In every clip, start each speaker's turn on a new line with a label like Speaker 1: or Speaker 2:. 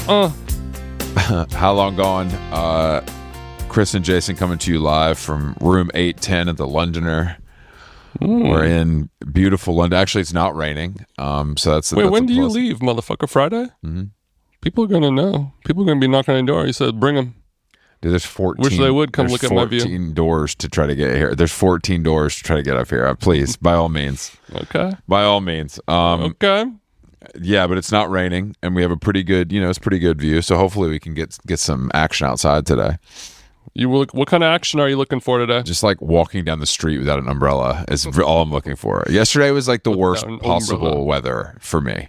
Speaker 1: How long gone? Chris and Jason coming to you live from room 810 at the Londoner. We're in beautiful London. Actually, it's not raining. So that's
Speaker 2: Wait,
Speaker 1: that's
Speaker 2: when do you leave, motherfucker? Friday?
Speaker 1: Mm-hmm.
Speaker 2: People are gonna know. People are gonna be knocking on the door. He said, "Bring them."
Speaker 1: Dude, there's 14.
Speaker 2: Wish they would come look at my view.
Speaker 1: 14 doors to try to get here. There's 14 doors to try to get up here. Please, by all means.
Speaker 2: Okay.
Speaker 1: By all means.
Speaker 2: Okay.
Speaker 1: Yeah, but it's not raining, and we have a pretty good, it's pretty good view. So hopefully we can get some action outside today.
Speaker 2: What kind of action are you looking for today?
Speaker 1: Just like walking down the street without an umbrella is all I'm looking for. Yesterday was like the worst possible weather for me.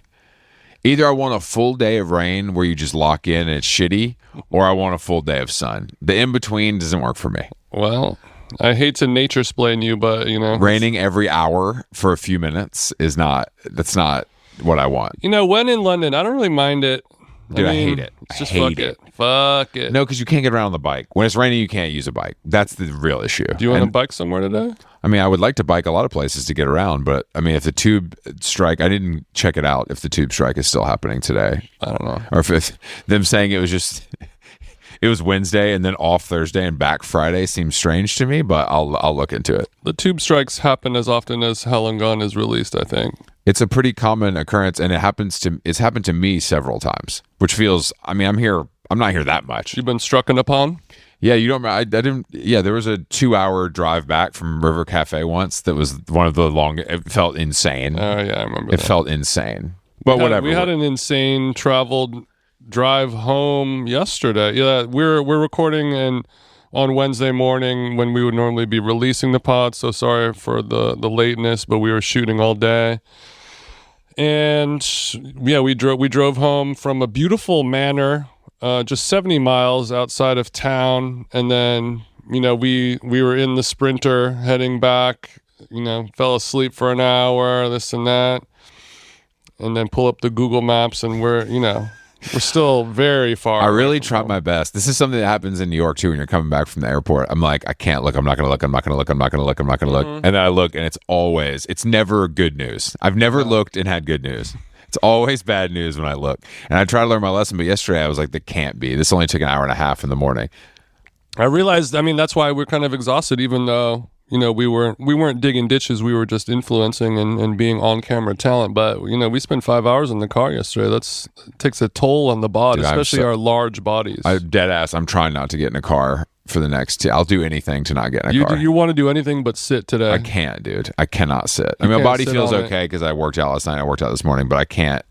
Speaker 1: Either I want a full day of rain where you just lock in and it's shitty, or I want a full day of sun. The in-between doesn't work for me.
Speaker 2: Well, I hate to nature splain you, but
Speaker 1: raining every hour for a few minutes that's not what I want.
Speaker 2: When in London, I don't really mind it.
Speaker 1: Dude, I hate it.
Speaker 2: Just fuck it. Fuck it.
Speaker 1: No, because you can't get around on the bike. When it's raining, you can't use a bike. That's the real issue.
Speaker 2: Do you want to bike somewhere today?
Speaker 1: I mean, I would like to bike a lot of places to get around, but I mean, if the tube strike, I didn't check it out if the tube strike is still happening today.
Speaker 2: I don't know.
Speaker 1: Or if them saying it was Wednesday and then off Thursday and back Friday seems strange to me, but I'll look into it.
Speaker 2: The tube strikes happen as often as Hell and Gone is released, I think. It's
Speaker 1: a pretty common occurrence, and it's happened to me several times, which feels, I mean, I'm not here that much.
Speaker 2: You've been strucken upon?
Speaker 1: Yeah, I didn't. Yeah, there was a 2-hour drive back from River Cafe once. That was one of the long. It felt insane.
Speaker 2: Oh yeah, I remember.
Speaker 1: It felt insane. But whatever.
Speaker 2: We had an insane traveled drive home yesterday. Yeah, we're recording on Wednesday morning when we would normally be releasing the pod. So sorry for the lateness, but we were shooting all day. And yeah, we drove home from a beautiful manor. Just 70 miles outside of town, and then we were in the Sprinter heading back. Fell asleep for an hour, this and that, and then pull up the Google Maps, and we're still very far.
Speaker 1: I really tried my best. This is something that happens in New York too when you're coming back from the airport. I'm like, I can't look. I'm not going to look. I'm not going to look. I'm not going to look. I'm not going to look. And then I look, and it's never good news. I've never looked and had good news. It's always bad news when I look. And I try to learn my lesson, but yesterday I was like, that can't be. This only took an hour and a half in the morning.
Speaker 2: I realized, that's why we're kind of exhausted, even though, we weren't digging ditches. We were just influencing and being on-camera talent. But, we spent 5 hours in the car yesterday. It takes a toll on the body, especially our large bodies.
Speaker 1: Dead ass. I'm trying not to get in a car for the next I'll do anything to not get in a car.
Speaker 2: You want to do anything but sit today?
Speaker 1: I can't, dude. I cannot sit. My body feels okay because I worked out last night. I worked out this morning, but I cannot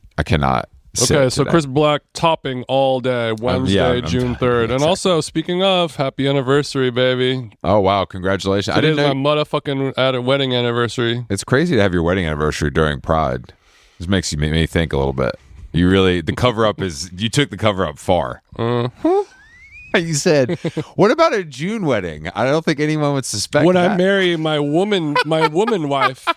Speaker 1: sit
Speaker 2: Okay, so
Speaker 1: today.
Speaker 2: Chris Black topping all day, Wednesday, June 3rd. And also, speaking of, happy anniversary, baby.
Speaker 1: Oh, wow. Congratulations.
Speaker 2: Today's my motherfucking wedding anniversary.
Speaker 1: It's crazy to have your wedding anniversary during Pride. This makes me think a little bit. The cover-up you took the cover-up far. You said, what about a June wedding? I don't think anyone would suspect
Speaker 2: when
Speaker 1: that.
Speaker 2: I marry my woman wife.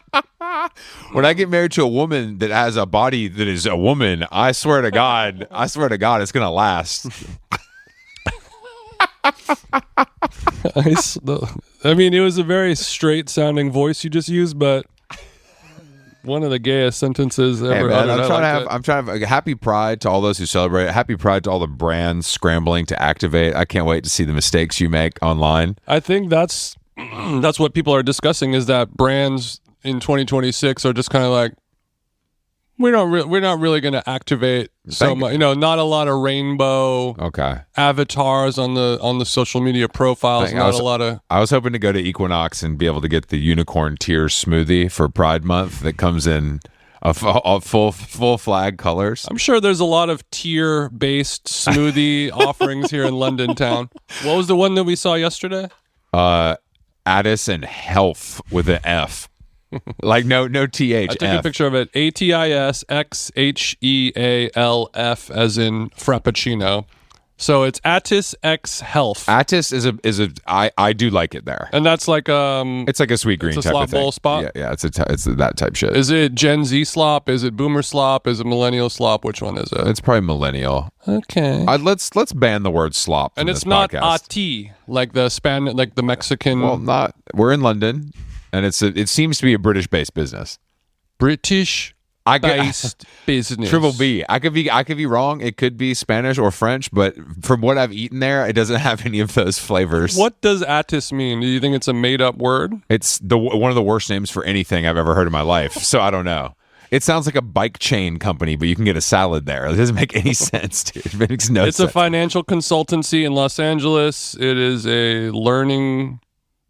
Speaker 1: When I get married to a woman that has a body that is a woman, I swear to God, it's going to last.
Speaker 2: It was a very straight sounding voice you just used, but one of the gayest sentences ever.
Speaker 1: Hey man, I'm trying to have a happy Pride to all those who celebrate. Happy Pride to all the brands scrambling to activate. I can't wait to see the mistakes you make online.
Speaker 2: I think that's what people are discussing, is that brands in 2026 are just kind of like, we're not really going to activate so much. Not a lot of rainbow avatars on the social media profiles. I
Speaker 1: was hoping to go to Equinox and be able to get the unicorn tears smoothie for Pride Month that comes in a full flag colors.
Speaker 2: I'm sure there's a lot of tier-based smoothie offerings here in London town. What was the one that we saw yesterday?
Speaker 1: Addis and Health with an F. Like no TH.
Speaker 2: I took a picture of it. ATISXHEALF as in Frappuccino. So it's Attis X Health.
Speaker 1: Attis I do like it there.
Speaker 2: And that's like
Speaker 1: it's like a sweet green type of thing.
Speaker 2: Bowl spot.
Speaker 1: Yeah, it's that type shit.
Speaker 2: Is it Gen Z slop? Is it Boomer slop? Is it Millennial slop? Which one is it?
Speaker 1: It's probably Millennial.
Speaker 2: Okay.
Speaker 1: Let's ban the word slop.
Speaker 2: And it's not ati like the Mexican.
Speaker 1: Well, we're in London, and it seems to be a British-based business.
Speaker 2: British Based business.
Speaker 1: Triple B. I could be wrong. It could be Spanish or French, but from what I've eaten there, it doesn't have any of those flavors.
Speaker 2: What does Attis mean? Do you think it's a made-up word?
Speaker 1: It's one of the worst names for anything I've ever heard in my life. So I don't know. It sounds like a bike chain company, but you can get a salad there. It doesn't make any sense, dude. It makes no sense.
Speaker 2: It's a financial consultancy in Los Angeles. It is a learning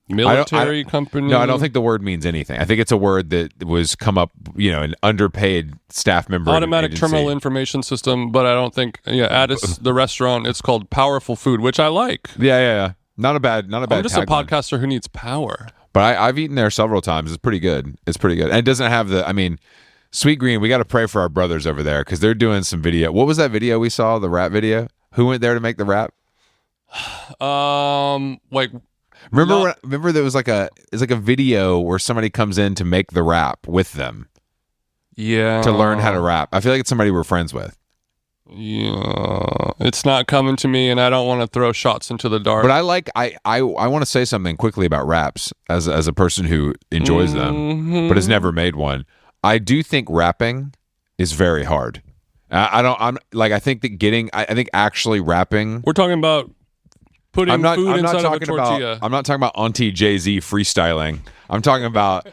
Speaker 2: military company.
Speaker 1: No, I don't think the word means anything. I think it's a word that was come up, an underpaid staff member.
Speaker 2: Automatic terminal information system, but I don't think. Yeah, Addis, the restaurant. It's called Powerful Food, which I like.
Speaker 1: Yeah. Not a bad. I'm
Speaker 2: just a podcaster who needs power.
Speaker 1: But I've eaten there several times. It's pretty good. And it doesn't have Sweet Green. We got to pray for our brothers over there because they're doing some video. What was that video we saw? The rap video. Who went there to make the rap? Remember there was like a video where somebody comes in to make the rap with them.
Speaker 2: Yeah.
Speaker 1: To learn how to rap. I feel like it's somebody we're friends with.
Speaker 2: Yeah. It's not coming to me and I don't want to throw shots into the dark.
Speaker 1: But I want to say something quickly about raps as a person who enjoys them but has never made one. I do think rapping is very hard. I think actually rapping.
Speaker 2: We're talking about putting food inside of a tortilla.
Speaker 1: I'm not talking about Auntie Jay-Z freestyling. I'm talking about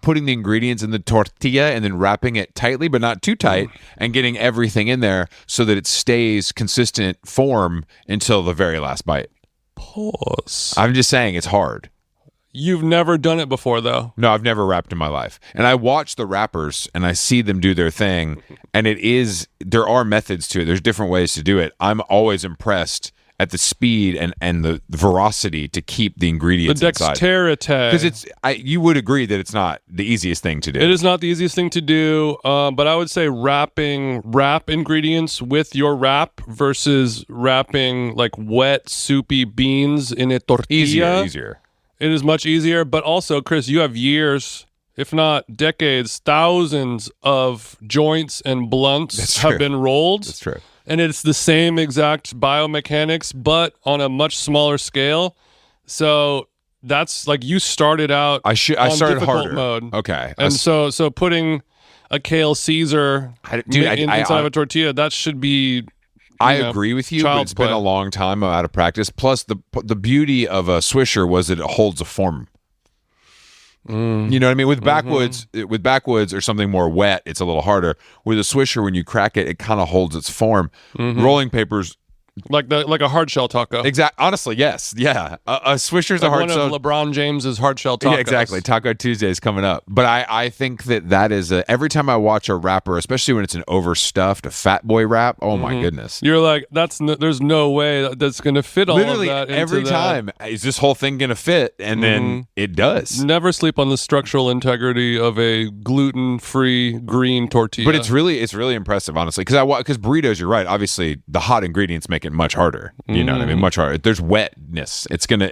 Speaker 1: putting the ingredients in the tortilla and then wrapping it tightly, but not too tight, and getting everything in there so that it stays consistent form until the very last bite.
Speaker 2: Pause.
Speaker 1: I'm just saying it's hard.
Speaker 2: You've never done it before, though.
Speaker 1: No, I've never rapped in my life. And I watch the rappers and I see them do their thing, and there are methods to it. There's different ways to do it. I'm always impressed at the speed and the veracity to keep the ingredients
Speaker 2: the dexterity.
Speaker 1: Because you would agree that it's not the easiest thing to do.
Speaker 2: It is not the easiest thing to do, but I would say wrapping rap ingredients with your wrap versus wrapping like wet, soupy beans in a tortilla.
Speaker 1: Easier.
Speaker 2: It is much easier, but also, Chris, you have years, if not decades, thousands of joints and blunts have been rolled.
Speaker 1: That's true.
Speaker 2: And it's the same exact biomechanics, but on a much smaller scale. So that's like you started out I started difficult
Speaker 1: harder.
Speaker 2: Mode.
Speaker 1: Okay.
Speaker 2: And so putting a kale Caesar inside of a tortilla, that should be...
Speaker 1: I agree with you, but it's been a long time out of practice. Plus, the beauty of a Swisher was that it holds a form. You know what I mean? With backwoods or something more wet, it's a little harder. With a Swisher, when you crack it, it kind of holds its form. Rolling papers.
Speaker 2: Like a hard shell taco.
Speaker 1: Exactly. Honestly, yes. Yeah. A Swisher's a hard shell.
Speaker 2: One of LeBron James's hard shell tacos.
Speaker 1: Yeah, exactly. Taco Tuesday is coming up. But I think that is every time I watch a rapper, especially when it's an overstuffed, a fat boy rap, oh my goodness.
Speaker 2: You're like, there's no way that's going to fit all of that.
Speaker 1: Literally every time, is this whole thing going to fit? And then it does.
Speaker 2: Never sleep on the structural integrity of a gluten-free green tortilla.
Speaker 1: But it's really impressive, honestly. Because burritos, you're right. Obviously, the hot ingredients make it much harder. You know what I mean? Much harder. There's wetness. It's gonna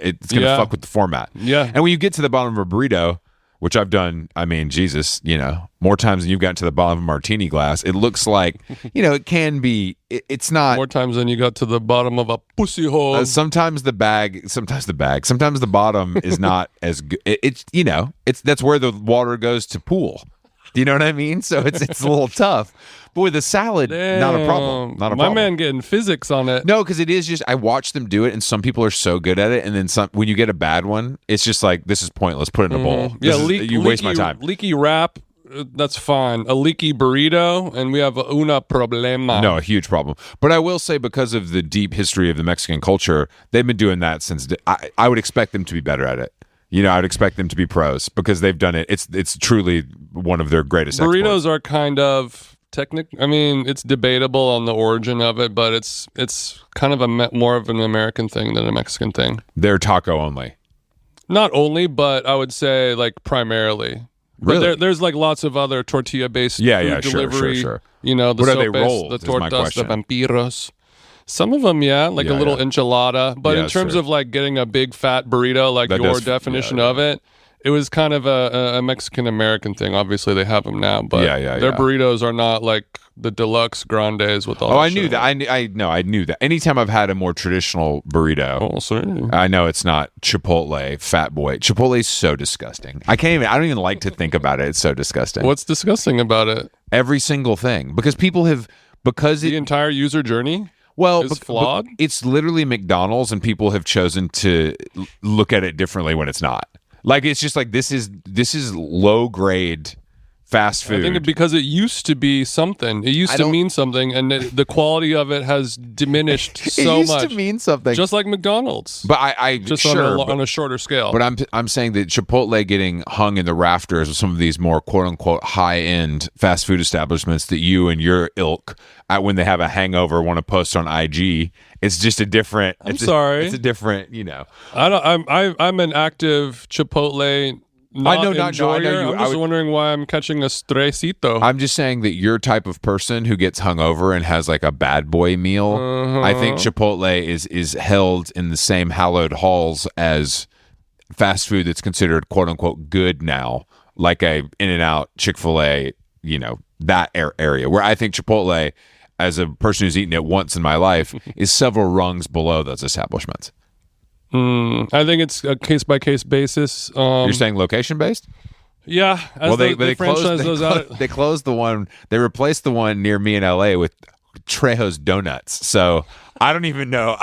Speaker 1: fuck with the format.
Speaker 2: Yeah.
Speaker 1: And when you get to the bottom of a burrito, which I've done, Jesus, more times than you've gotten to the bottom of a martini glass, it looks like, it can be. It's not
Speaker 2: more times than you got to the bottom of a pussy hole.
Speaker 1: Sometimes the bottom is not as good. That's where the water goes to pool. Do you know what I mean? So it's a little tough. But with a salad, not a problem.
Speaker 2: My man getting physics on it.
Speaker 1: No, because it is just, I watch them do it, and some people are so good at it, and then when you get a bad one, it's just like, this is pointless. Put it in a bowl. You waste my time.
Speaker 2: Leaky wrap, that's fine. A leaky burrito, and we have una problema.
Speaker 1: No, a huge problem. But I will say, because of the deep history of the Mexican culture, they've been doing that since. I would expect them to be better at it. I'd expect them to be pros because they've done it. It's truly one of their greatest
Speaker 2: burritos
Speaker 1: exports.
Speaker 2: Are kind of it's debatable on the origin of it, but it's kind of more of an American thing than a Mexican thing.
Speaker 1: They're taco only.
Speaker 2: Not only, but I would say like primarily.
Speaker 1: Really?
Speaker 2: But there's like lots of other tortilla-based food delivery.
Speaker 1: Sure.
Speaker 2: The
Speaker 1: what are they
Speaker 2: sopes,
Speaker 1: rolled,
Speaker 2: the tortas, the vampiros. Some of them, like a little enchilada. But in terms of like getting a big fat burrito, like your definition of it, it was kind of a Mexican-American thing. Obviously, they have them now, but their burritos are not like the deluxe grandes with all.
Speaker 1: Oh, I knew that. I knew that. Anytime I've had a more traditional burrito, I know it's not Chipotle, Fat Boy. Chipotle is so disgusting. I don't even like to think about it. It's so disgusting.
Speaker 2: What's disgusting about it?
Speaker 1: Every single thing. Because people have
Speaker 2: the entire user journey is flawed.
Speaker 1: It's literally McDonald's, and people have chosen to look at it differently when it's not. Like, it's just like, this is low grade fast food.
Speaker 2: I think because it used to be something. It used to mean something, and the quality of it has diminished so much.
Speaker 1: It used to mean something,
Speaker 2: just like McDonald's.
Speaker 1: But I
Speaker 2: just on a shorter scale.
Speaker 1: But I'm saying that Chipotle getting hung in the rafters of some of these more quote unquote high end fast food establishments that you and your ilk, when they have a hangover, want to post on IG. It's just a different. It's a different.
Speaker 2: I'm an active Chipotle. I'm just wondering why I'm catching a stresito.
Speaker 1: I'm just saying that you're type of person who gets hungover and has like a bad boy meal. I think Chipotle is held in the same hallowed halls as fast food that's considered quote unquote good now, like a In-N-Out, Chick-fil-A, that area, where I think Chipotle, as a person who's eaten it once in my life, is several rungs below those establishments.
Speaker 2: I think it's a case-by-case basis.
Speaker 1: You're saying location-based?
Speaker 2: Yeah.
Speaker 1: They closed the one. They replaced the one near me in LA with Trejo's Donuts. So I don't even know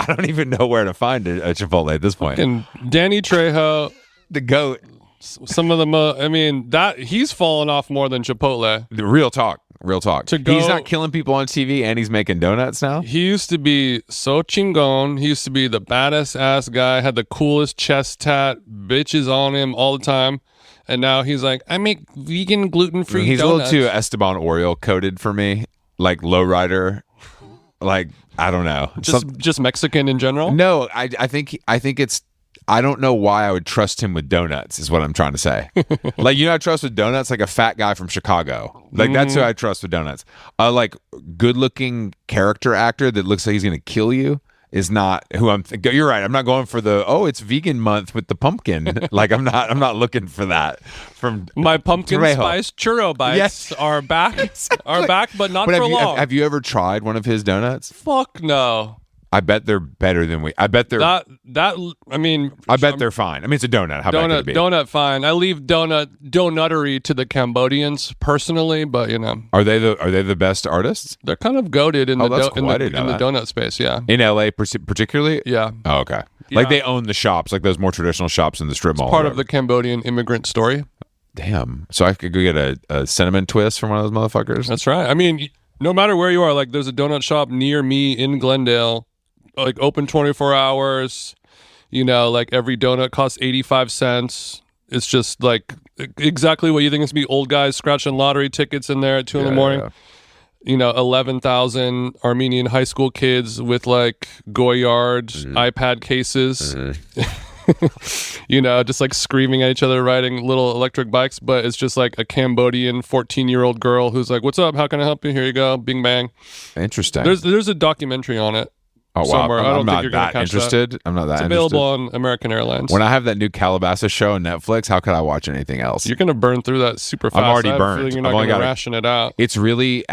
Speaker 1: where to find a Chipotle at this point.
Speaker 2: And Danny Trejo,
Speaker 1: the GOAT.
Speaker 2: Some of them. That he's fallen off more than Chipotle.
Speaker 1: Real talk. He's not killing people on TV, and he's making donuts now.
Speaker 2: He used to be so chingon. He used to be the baddest ass guy, had the coolest chest tat, bitches on him all the time. And now he's like, I make vegan, gluten-free
Speaker 1: He's
Speaker 2: donuts.
Speaker 1: a little too Esteban Oriol coded for me, like lowrider. Like, I don't know.
Speaker 2: Just Mexican in general?
Speaker 1: No, I think it's. I don't know why I would trust him with donuts, is what I'm trying to say. Like, I trust with donuts, like a fat guy from Chicago. Like, that's who I trust with donuts. Like, good-looking character actor that looks like he's going to kill you is not who I'm thinking. You're right. I'm not going for it's vegan month with the pumpkin. Like, I'm not looking for that. From
Speaker 2: my pumpkin
Speaker 1: Trejo.
Speaker 2: Spice churro bites are back. Exactly. Are back, but not for long.
Speaker 1: Have you ever tried one of his donuts?
Speaker 2: Fuck no.
Speaker 1: I bet they're better than we. I bet they're
Speaker 2: I bet
Speaker 1: they're fine. I mean, it's a donut. How bad could it be?
Speaker 2: Donut fine. I leave donuttery to the Cambodians personally, but
Speaker 1: are they the best artists?
Speaker 2: They're kind of goated in the donut space. Yeah,
Speaker 1: in LA particularly.
Speaker 2: Yeah.
Speaker 1: Oh, okay. Like they own the shops, like those more traditional shops in the strip mall.
Speaker 2: Part of the Cambodian immigrant story.
Speaker 1: Damn. So I could go get a cinnamon twist from one of those motherfuckers.
Speaker 2: That's right. I mean, no matter where you are, like there's a donut shop near me in Glendale. Like open 24 hours, like every donut costs 85 cents. It's just like exactly what you think it's gonna be. Old guys scratching lottery tickets in there at 2 in the morning. Yeah. 11,000 Armenian high school kids with like Goyard iPad cases, just like screaming at each other, riding little electric bikes. But it's just like a Cambodian 14-year-old girl who's like, "What's up? How can I help you? Here you go. Bing bang."
Speaker 1: Interesting.
Speaker 2: There's a documentary on it.
Speaker 1: Oh, wow.
Speaker 2: Somewhere. I don't think you're
Speaker 1: that interested.
Speaker 2: That.
Speaker 1: I'm not that
Speaker 2: it's
Speaker 1: interested.
Speaker 2: available on American Airlines.
Speaker 1: When I have that new Calabasas show on Netflix, how could I watch anything else?
Speaker 2: You're going to burn through that super fast.
Speaker 1: I'm already burned.
Speaker 2: You're not going to ration it out.
Speaker 1: It's really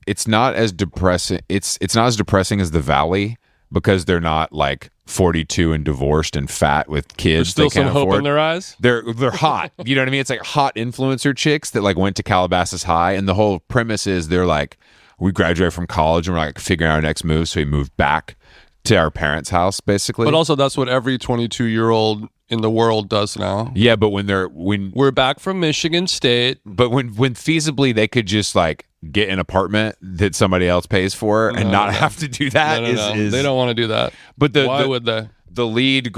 Speaker 1: it's not as depressing. It's not as depressing as The Valley because they're not like 42 and divorced and fat with kids.
Speaker 2: There's still some hope in their eyes.
Speaker 1: They're hot. You know what I mean? It's like hot influencer chicks that like went to Calabasas High, and the whole premise is they're like, we graduated from college and we're like figuring out our next move, so we moved back to our parents' house, basically.
Speaker 2: But also, that's what every 22-year-old in the world does now.
Speaker 1: Yeah, but when
Speaker 2: we're back from Michigan State,
Speaker 1: but when feasibly they could just like get an apartment that somebody else pays for and not have to do that.
Speaker 2: No. They don't want to do that.
Speaker 1: But
Speaker 2: why would they?
Speaker 1: The lead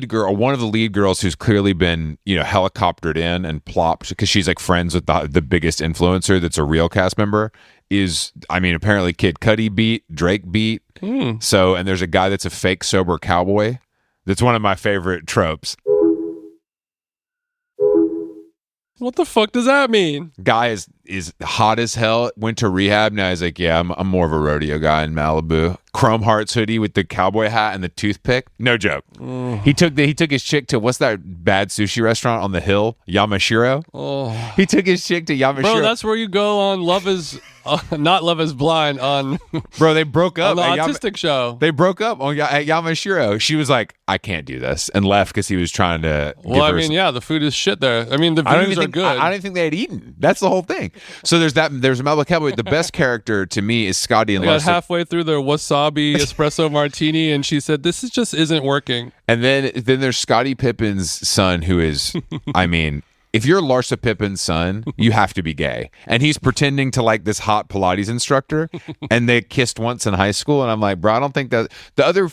Speaker 1: girl, one of the lead girls who's clearly been helicoptered in and plopped because she's like friends with the biggest influencer that's a real cast member. Apparently Kid Cudi beat, Drake beat. So, and there's a guy that's a fake sober cowboy. That's one of my favorite tropes.
Speaker 2: What the fuck does that mean?
Speaker 1: Guy is hot as hell. Went to rehab. Now he's like, yeah, I'm more of a rodeo guy in Malibu. Chrome Hearts hoodie with the cowboy hat and the toothpick. No joke. He took his chick to what's that bad sushi restaurant on the hill? Yamashiro.
Speaker 2: Oh.
Speaker 1: He took his chick to Yamashiro.
Speaker 2: Bro, that's where you go on Love Is not Love Is Blind on.
Speaker 1: Bro, they broke up
Speaker 2: on the autistic show.
Speaker 1: They broke up at Yamashiro. She was like, I can't do this, and left because he was trying to.
Speaker 2: Well, the food is shit there. I mean, the views are good.
Speaker 1: I don't think they had eaten. That's the whole thing. So there's Malibu Cowboy. The best character to me is Scotty and
Speaker 2: I got
Speaker 1: Larsa.
Speaker 2: halfway through their wasabi espresso martini, and she said, "This just isn't working."
Speaker 1: And then there's Scottie Pippen's son, who is, I mean, if you're Larsa Pippen's son, you have to be gay. And he's pretending to like this hot Pilates instructor, and they kissed once in high school. And I'm like, bro, I don't think that. The other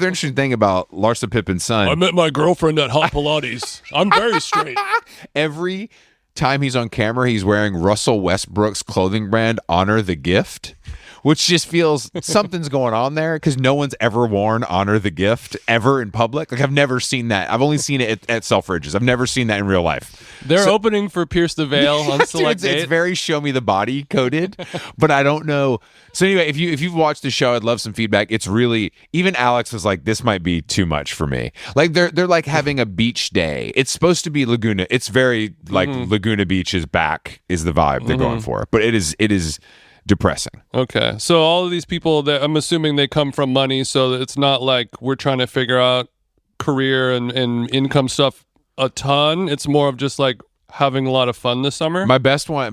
Speaker 1: interesting thing about Larsa Pippen's son,
Speaker 2: I met my girlfriend at Hot Pilates. I'm very straight.
Speaker 1: every time he's on camera, he's wearing Russell Westbrook's clothing brand, Honor the Gift. Which just feels something's going on there because no one's ever worn Honor the Gift ever in public. Like I've never seen that. I've only seen it at Selfridges. I've never seen that in real life.
Speaker 2: They're opening for Pierce the Veil on select
Speaker 1: it's very show me the body coded, but I don't know. So anyway, if you've watched the show, I'd love some feedback. It's really, even Alex was like, this might be too much for me. Like they're like having a beach day. It's supposed to be Laguna. It's very like Laguna Beach is back is the vibe they're going for, but it is depressing.
Speaker 2: Okay. So all of these people that I'm assuming they come from money, so it's not like we're trying to figure out career and income stuff a ton. It's more of just like having a lot of fun this summer.
Speaker 1: The best one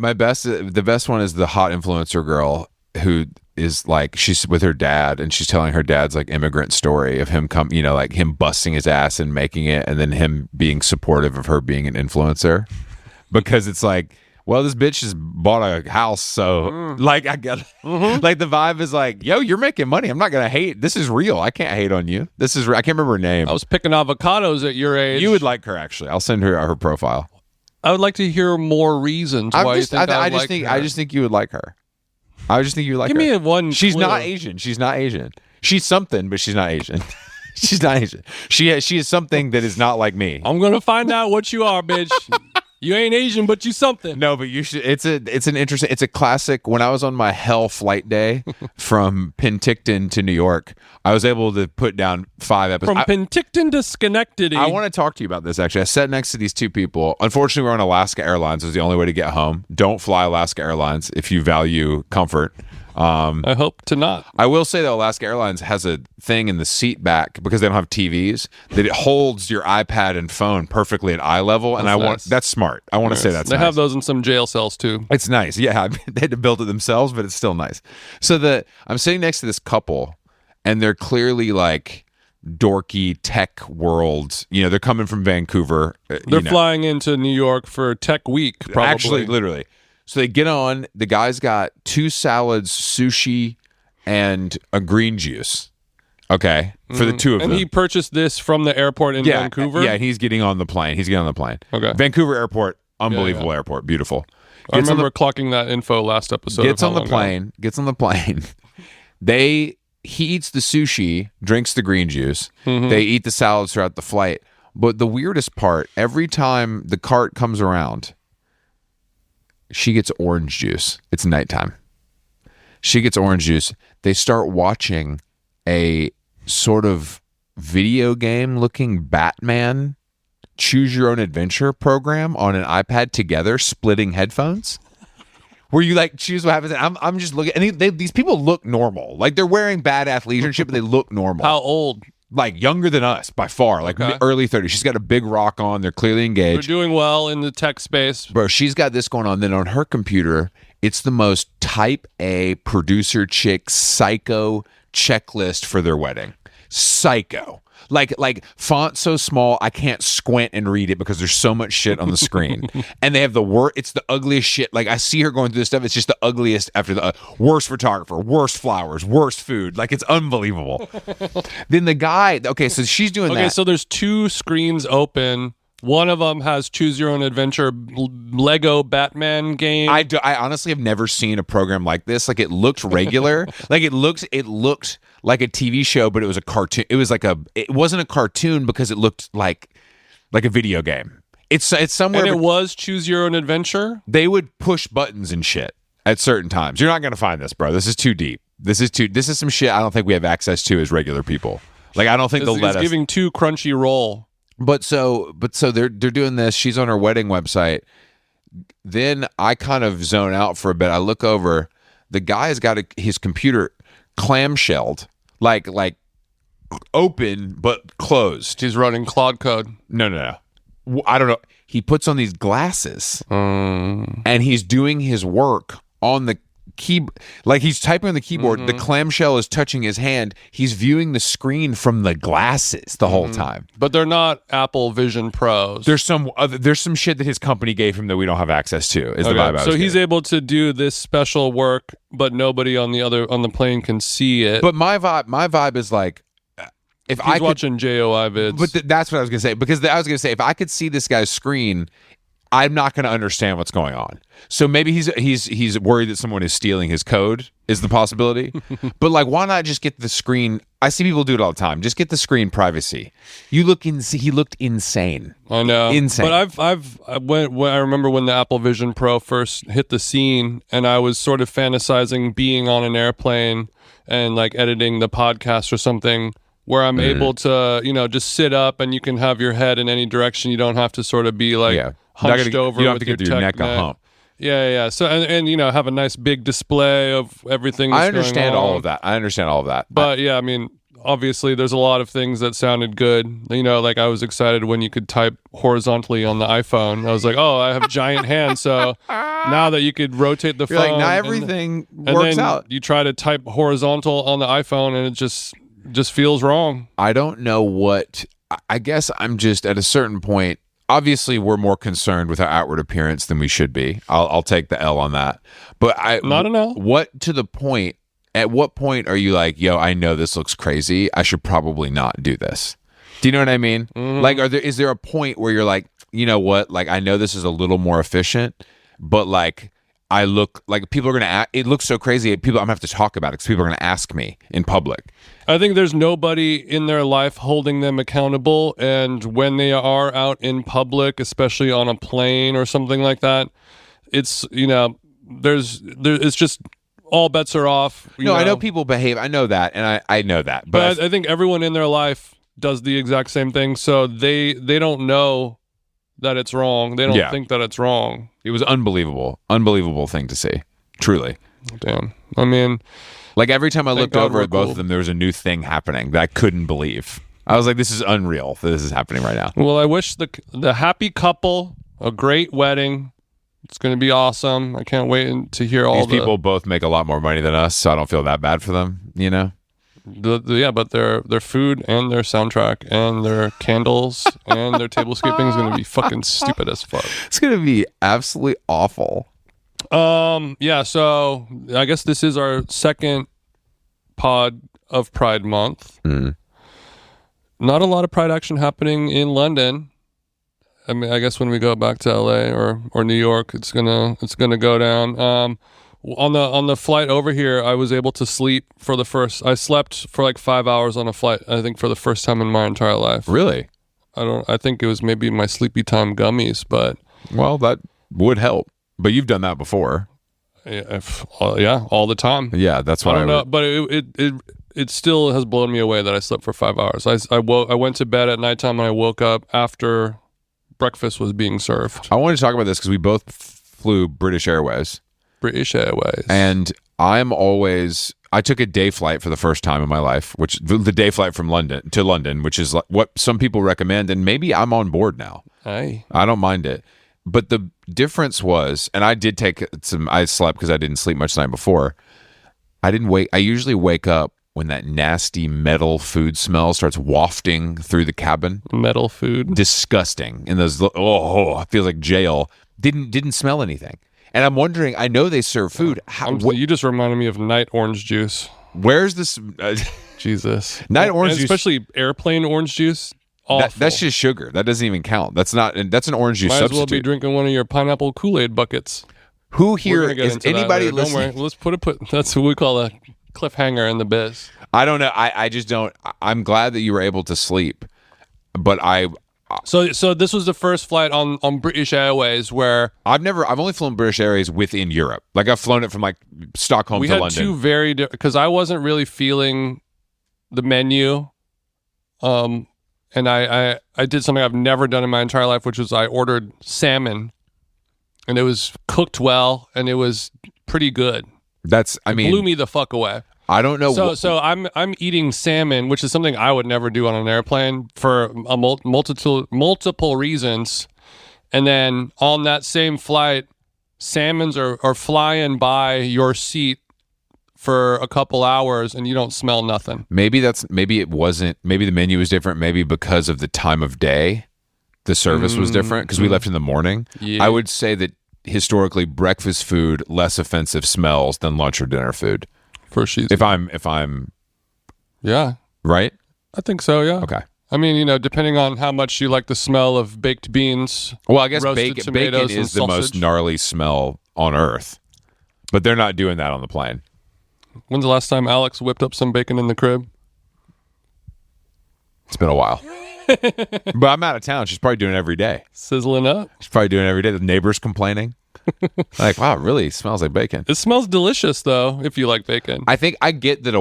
Speaker 1: is the hot influencer girl who is like, she's with her dad and she's telling her dad's like immigrant story of him like him busting his ass and making it, and then him being supportive of her being an influencer, because it's like, well, this bitch has bought a house, so like I get like the vibe is like, yo, you're making money. I'm not gonna hate. This is real. I can't hate on you. This is I can't remember her name.
Speaker 2: I was picking avocados at your age.
Speaker 1: You would like her, actually. I'll send her profile.
Speaker 2: I would like to hear more reasons why you think I
Speaker 1: just think you would like her. I just think you would like her.
Speaker 2: Give me one.
Speaker 1: She's
Speaker 2: clue.
Speaker 1: not Asian. She's not Asian. She's something, but she's not Asian. She's not Asian. She is something that is not like me.
Speaker 2: I'm gonna find out what you are, bitch. You ain't Asian, but you something.
Speaker 1: No, but you should. It's a classic. When I was on my hell flight day from Penticton to New York, I was able to put down 5 episodes.
Speaker 2: From Penticton to Schenectady.
Speaker 1: I want to talk to you about this, actually. I sat next to these two people. Unfortunately, we're on Alaska Airlines. It was the only way to get home. Don't fly Alaska Airlines if you value comfort.
Speaker 2: I hope to not.
Speaker 1: I will say, though, Alaska Airlines has a thing in the seat back, because they don't have TVs, that it holds your iPad and phone perfectly at eye level. And that's smart. I want to say that's
Speaker 2: They
Speaker 1: nice.
Speaker 2: have those in some jail cells too.
Speaker 1: It's nice. Yeah, they had to build it themselves, but it's still nice. So I'm sitting next to this couple, and they're clearly like dorky tech world. You know, they're coming from Vancouver.
Speaker 2: They're flying into New York for Tech Week, probably.
Speaker 1: Actually, literally. So they get on. The guy's got 2 salads, sushi, and a green juice. Okay, for the 2 of them.
Speaker 2: And he purchased this from the airport in Vancouver?
Speaker 1: Yeah, and he's getting on the plane.
Speaker 2: Okay.
Speaker 1: Vancouver Airport, unbelievable airport, beautiful.
Speaker 2: I remember clocking that info last episode.
Speaker 1: Gets on the plane. He eats the sushi, drinks the green juice. They eat the salads throughout the flight. But the weirdest part, every time the cart comes around, she gets orange juice. It's nighttime. She gets orange juice. They start watching a sort of video game looking Batman choose your own adventure program on an iPad together, splitting headphones. Where you like choose what happens. I'm just looking, and these people look normal. Like they're wearing bad athleisure and shit, but they look normal.
Speaker 2: How old?
Speaker 1: Like younger than us by far, like early 30s. She's got a big rock on. They're clearly engaged.
Speaker 2: They're doing well in the tech space.
Speaker 1: Bro, she's got this going on. Then on her computer, it's the most type A producer chick psycho checklist for their wedding. Psycho. Like font so small I can't squint and read it because there's so much shit on the screen. And they have it's the ugliest shit. Like I see her going through this stuff. It's just the ugliest after the worst photographer, worst flowers, worst food. Like it's unbelievable. Then the guy, okay, so she's doing that.
Speaker 2: Okay, so there's 2 screens open. One of them has choose your own adventure Lego Batman game.
Speaker 1: I honestly have never seen a program like this. Like it looked regular. Like it looked like a TV show, but it was a cartoon. It wasn't a cartoon because it looked like a video game. It's somewhere.
Speaker 2: And it was choose your own adventure.
Speaker 1: They would push buttons and shit at certain times. You're not gonna find this, bro. This is too deep. This is some shit I don't think we have access to as regular people. Like I don't think they'll let us.
Speaker 2: Giving 2 crunchy roll.
Speaker 1: But so they're doing this. She's on her wedding website. Then I kind of zone out for a bit. I look over. The guy's got his computer clamshelled, like open but closed.
Speaker 2: He's running Claude code.
Speaker 1: No. I don't know. he puts on these glasses and he's doing his work on the key, like he's typing on the keyboard. The clamshell is touching his hand. He's viewing the screen from the glasses the whole time.
Speaker 2: But they're not Apple Vision Pros.
Speaker 1: There's some shit that his company gave him that we don't have access to. Is the vibe I was
Speaker 2: So he's
Speaker 1: getting.
Speaker 2: able to do this special work, but nobody on the plane can see it.
Speaker 1: But my vibe is like, if
Speaker 2: he's watching JOI vids.
Speaker 1: But that's what I was gonna say, because I was gonna say, if I could see this guy's screen, I'm not going to understand what's going on. So maybe he's worried that someone is stealing his code is the possibility. But like, why not just get the screen? I see people do it all the time. Just get the screen privacy. He looked insane.
Speaker 2: I know,
Speaker 1: insane.
Speaker 2: But I remember when the Apple Vision Pro first hit the scene, and I was sort of fantasizing being on an airplane and like editing the podcast or something, where I'm able to, just sit up and you can have your head in any direction. You don't have to sort of be like hunched over.
Speaker 1: You don't have
Speaker 2: with
Speaker 1: to get
Speaker 2: your
Speaker 1: your neck a hump.
Speaker 2: Yeah. So and have a nice big display of everything. That's
Speaker 1: I understand
Speaker 2: going on.
Speaker 1: all of that.
Speaker 2: But yeah, I mean, obviously, there's a lot of things that sounded good. Like I was excited when you could type horizontally on the iPhone. I was like, oh, I have giant hands, so now that you could rotate the
Speaker 1: You're
Speaker 2: phone,
Speaker 1: like, now everything works out.
Speaker 2: You try to type horizontal on the iPhone, and it just feels wrong.
Speaker 1: I don't know what. I guess I'm just at a certain point. Obviously, we're more concerned with our outward appearance than we should be. I'll take the L on that. But
Speaker 2: Not an L.
Speaker 1: What to the point? At what point are you like, yo, I know this looks crazy. I should probably not do this. Do you know what I mean? Like, is there a point where you're like, you know what? Like, I know this is a little more efficient, but like, I look like people are gonna. It looks so crazy. I'm gonna have to talk about it because people are gonna ask me in public.
Speaker 2: I think there's nobody in their life holding them accountable, and when they are out in public, especially on a plane or something like that, it's it's just all bets are off.
Speaker 1: I know people behave. I know that, and I know that,
Speaker 2: but I think everyone in their life does the exact same thing, so they don't know that it's wrong. They don't think that it's wrong.
Speaker 1: It was unbelievable thing to see. Truly.
Speaker 2: Damn. I mean,
Speaker 1: like every time I looked over at both of them, there was a new thing happening that I couldn't believe. I was like, this is unreal that this is happening right now.
Speaker 2: Well, I wish the happy couple a great wedding. It's going to be awesome. I can't wait to hear all
Speaker 1: these people both make a lot more money than us, so I don't feel that bad for them,
Speaker 2: But their food and their soundtrack and their candles and their tablescaping is going to be fucking stupid as fuck.
Speaker 1: It's going to be absolutely awful.
Speaker 2: Yeah, so I guess this is our second pod of Pride Month. Not a lot of Pride action happening in London. I mean, I guess when we go back to LA or New York, it's gonna go down. On the flight over here, I was able to sleep I slept for like 5 hours on a flight, I think, for the first time in my entire life.
Speaker 1: Really?
Speaker 2: I think it was maybe my sleepy time gummies, but
Speaker 1: well, that would help. But you've done that before.
Speaker 2: Yeah, all the time.
Speaker 1: Yeah, that's what
Speaker 2: I don't know, but it still has blown me away that I slept for 5 hours. I went to bed at nighttime and I woke up after breakfast was being served.
Speaker 1: I wanted to talk about this because we both flew British Airways. And I took a day flight for the first time in my life, which the day flight from London to London, which is like what some people recommend, and maybe I'm on board now.
Speaker 2: Hey.
Speaker 1: I don't mind it. But the difference was, and I slept because I didn't sleep much the night before. I usually wake up when that nasty metal food smell starts wafting through the cabin.
Speaker 2: Metal food?
Speaker 1: Disgusting. And those, it feels like jail. Didn't smell anything. And I'm wondering, I know they serve food.
Speaker 2: You just reminded me of night orange juice.
Speaker 1: Where's this?
Speaker 2: Jesus.
Speaker 1: Night orange juice.
Speaker 2: Especially airplane orange juice.
Speaker 1: That's just sugar. That doesn't even count. That's an orange juice substitute.
Speaker 2: Might as well be drinking one of your pineapple Kool-Aid buckets.
Speaker 1: Who here is anybody listening?
Speaker 2: Don't worry. Let's that's what we call a cliffhanger in the biz.
Speaker 1: I don't know. I just don't. I'm glad that you were able to sleep, but
Speaker 2: So this was the first flight on British Airways where
Speaker 1: I've only flown British Airways within Europe. Like I've flown it from like Stockholm to London.
Speaker 2: We had two very different, because I wasn't really feeling the menu, and I did something I've never done in my entire life, which was I ordered salmon, and it was cooked well, and it was pretty good.
Speaker 1: It blew
Speaker 2: me the fuck away.
Speaker 1: I don't know.
Speaker 2: So I'm eating salmon, which is something I would never do on an airplane for multiple reasons, And then on that same flight, salmons are flying by your seat for a couple hours and you don't smell nothing.
Speaker 1: Maybe the menu was different. Maybe because of the time of day, the service was different because we left in the morning.
Speaker 2: Yeah.
Speaker 1: I would say that historically, breakfast food less offensive smells than lunch or dinner food.
Speaker 2: For season.
Speaker 1: If I'm
Speaker 2: Yeah.
Speaker 1: right,
Speaker 2: I think so, yeah.
Speaker 1: okay.
Speaker 2: I mean, depending on how much you like the smell of baked beans.
Speaker 1: Well, I guess
Speaker 2: roasted
Speaker 1: bacon
Speaker 2: tomatoes
Speaker 1: is
Speaker 2: and
Speaker 1: the most
Speaker 2: sausage.
Speaker 1: gnarly smell on earth, but they're not doing that on the plane.
Speaker 2: When's the last time Alex whipped up some bacon in the crib?
Speaker 1: It's been a while. But I'm out of town. She's probably doing it every day.
Speaker 2: Sizzling up.
Speaker 1: She's probably doing it every day. The neighbors complaining. Like, wow, it really smells like bacon.
Speaker 2: It smells delicious, though, if you like bacon.
Speaker 1: I think I get that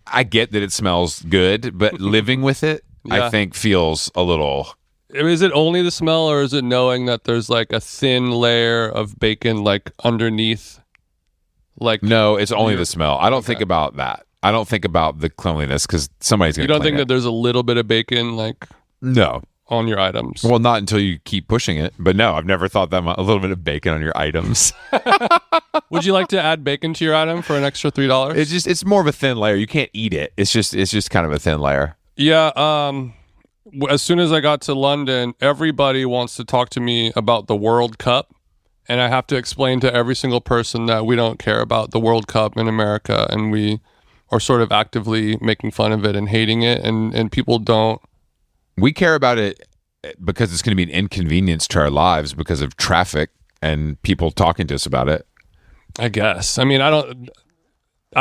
Speaker 1: I get that it smells good, but living with it,
Speaker 2: Yeah.
Speaker 1: I think feels a little.
Speaker 2: Is it only the smell, or is it knowing that there's like a thin layer of bacon like underneath? Like
Speaker 1: No, it's only the smell. I don't think about that. I don't think about the cleanliness because somebody's going
Speaker 2: you
Speaker 1: to
Speaker 2: don't
Speaker 1: clean
Speaker 2: think
Speaker 1: it.
Speaker 2: that there's a little bit of bacon like
Speaker 1: No.
Speaker 2: on your items?
Speaker 1: Well, not until you keep pushing it. But no, I've never thought that a little bit of bacon on your items.
Speaker 2: Would you like to add bacon to your item for an extra $3?
Speaker 1: It's more of a thin layer. You can't eat it. It's just kind of a thin layer.
Speaker 2: Yeah. As soon as I got to London, everybody wants to talk to me about the World Cup. And I have to explain to every single person that we don't care about the World Cup in America. And we are sort of actively making fun of it and hating it. And people don't.
Speaker 1: We care about it because it's going to be an inconvenience to our lives because of traffic and people talking to us about it.
Speaker 2: I guess. I mean, I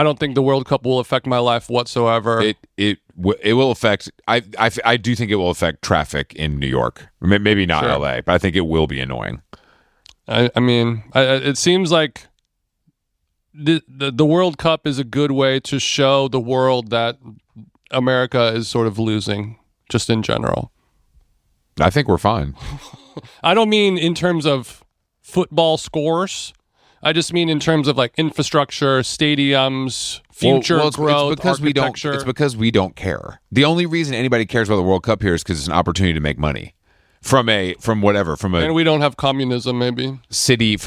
Speaker 2: don't think the World Cup will affect my life whatsoever.
Speaker 1: It will affect. I do think it will affect traffic in New York. Maybe not
Speaker 2: Sure.
Speaker 1: LA, but I think it will be annoying.
Speaker 2: I mean, it seems like the World Cup is a good way to show the world that America is sort of losing, just in general.
Speaker 1: I think we're fine.
Speaker 2: I don't mean in terms of football scores. I just mean in terms of like infrastructure, stadiums, future growth, architecture.
Speaker 1: It's because we don't care. The only reason anybody cares about the World Cup here is because it's an opportunity to make money from a
Speaker 2: And we don't have communism, maybe.
Speaker 1: city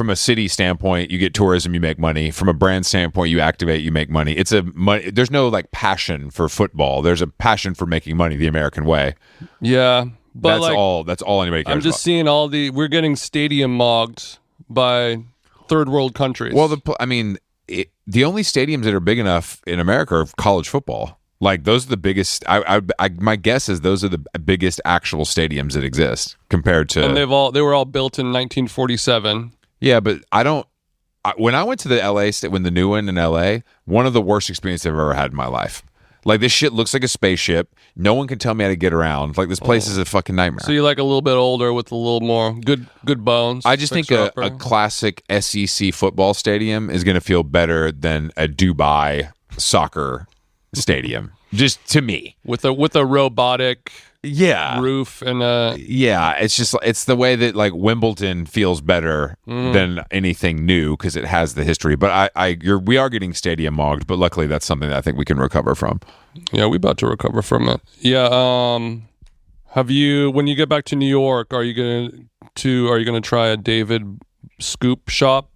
Speaker 1: standpoint. You get tourism, you make money. From a brand standpoint, you activate, you make money. There's no like passion for football. There's a passion for making money the American way.
Speaker 2: Yeah, but
Speaker 1: That's all anybody cares
Speaker 2: I'm just seeing we're getting stadium-mogged by third world countries.
Speaker 1: Well, the only stadiums that are big enough in America are college football. Like those are the biggest. My guess is those are the biggest actual stadiums that exist compared to.
Speaker 2: and they were all built in 1947.
Speaker 1: Yeah, but when I went to the LA when the new one in LA, one of the worst experiences I've ever had in my life. Like this shit looks like a spaceship. No one can tell me how to get around. Like this place is a fucking nightmare.
Speaker 2: So you're like a little bit older with a little more good bones.
Speaker 1: I just think a classic SEC football stadium is going to feel better than a Dubai soccer stadium. Just to me,
Speaker 2: with a robotic roof and a
Speaker 1: it's the way that like Wimbledon feels better than anything new because it has the history. But we are getting stadium mogged, but luckily that's something that I think we can recover from.
Speaker 2: Yeah, we about to recover from it. Yeah. Have you, when you get back to New York, are you gonna try a David Scoop Shop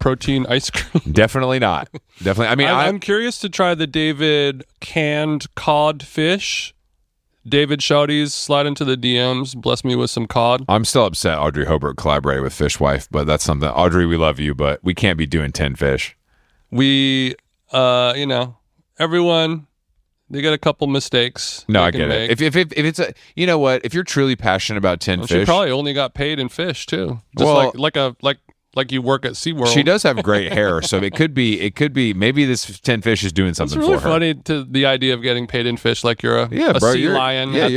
Speaker 2: protein ice cream?
Speaker 1: Definitely not. Definitely. I mean,
Speaker 2: I'm curious to try the David canned codfish. David Shouties, slide into the DMs, bless me with some cod.
Speaker 1: I'm still upset Audrey Hobart collaborated with Fishwife, but that's something. Audrey, we love you, but we can't be doing 10 fish.
Speaker 2: We, everyone, they get a couple mistakes.
Speaker 1: No, I get it. If it's a, you know what? If you're truly passionate about 10 fish,
Speaker 2: she probably only got paid in fish too. Just like you work at SeaWorld.
Speaker 1: She does have great hair, so it could be maybe this 10 fish is doing something
Speaker 2: it's really
Speaker 1: for her.
Speaker 2: funny to the idea of getting paid in fish like you're a sea lion.
Speaker 1: Yeah,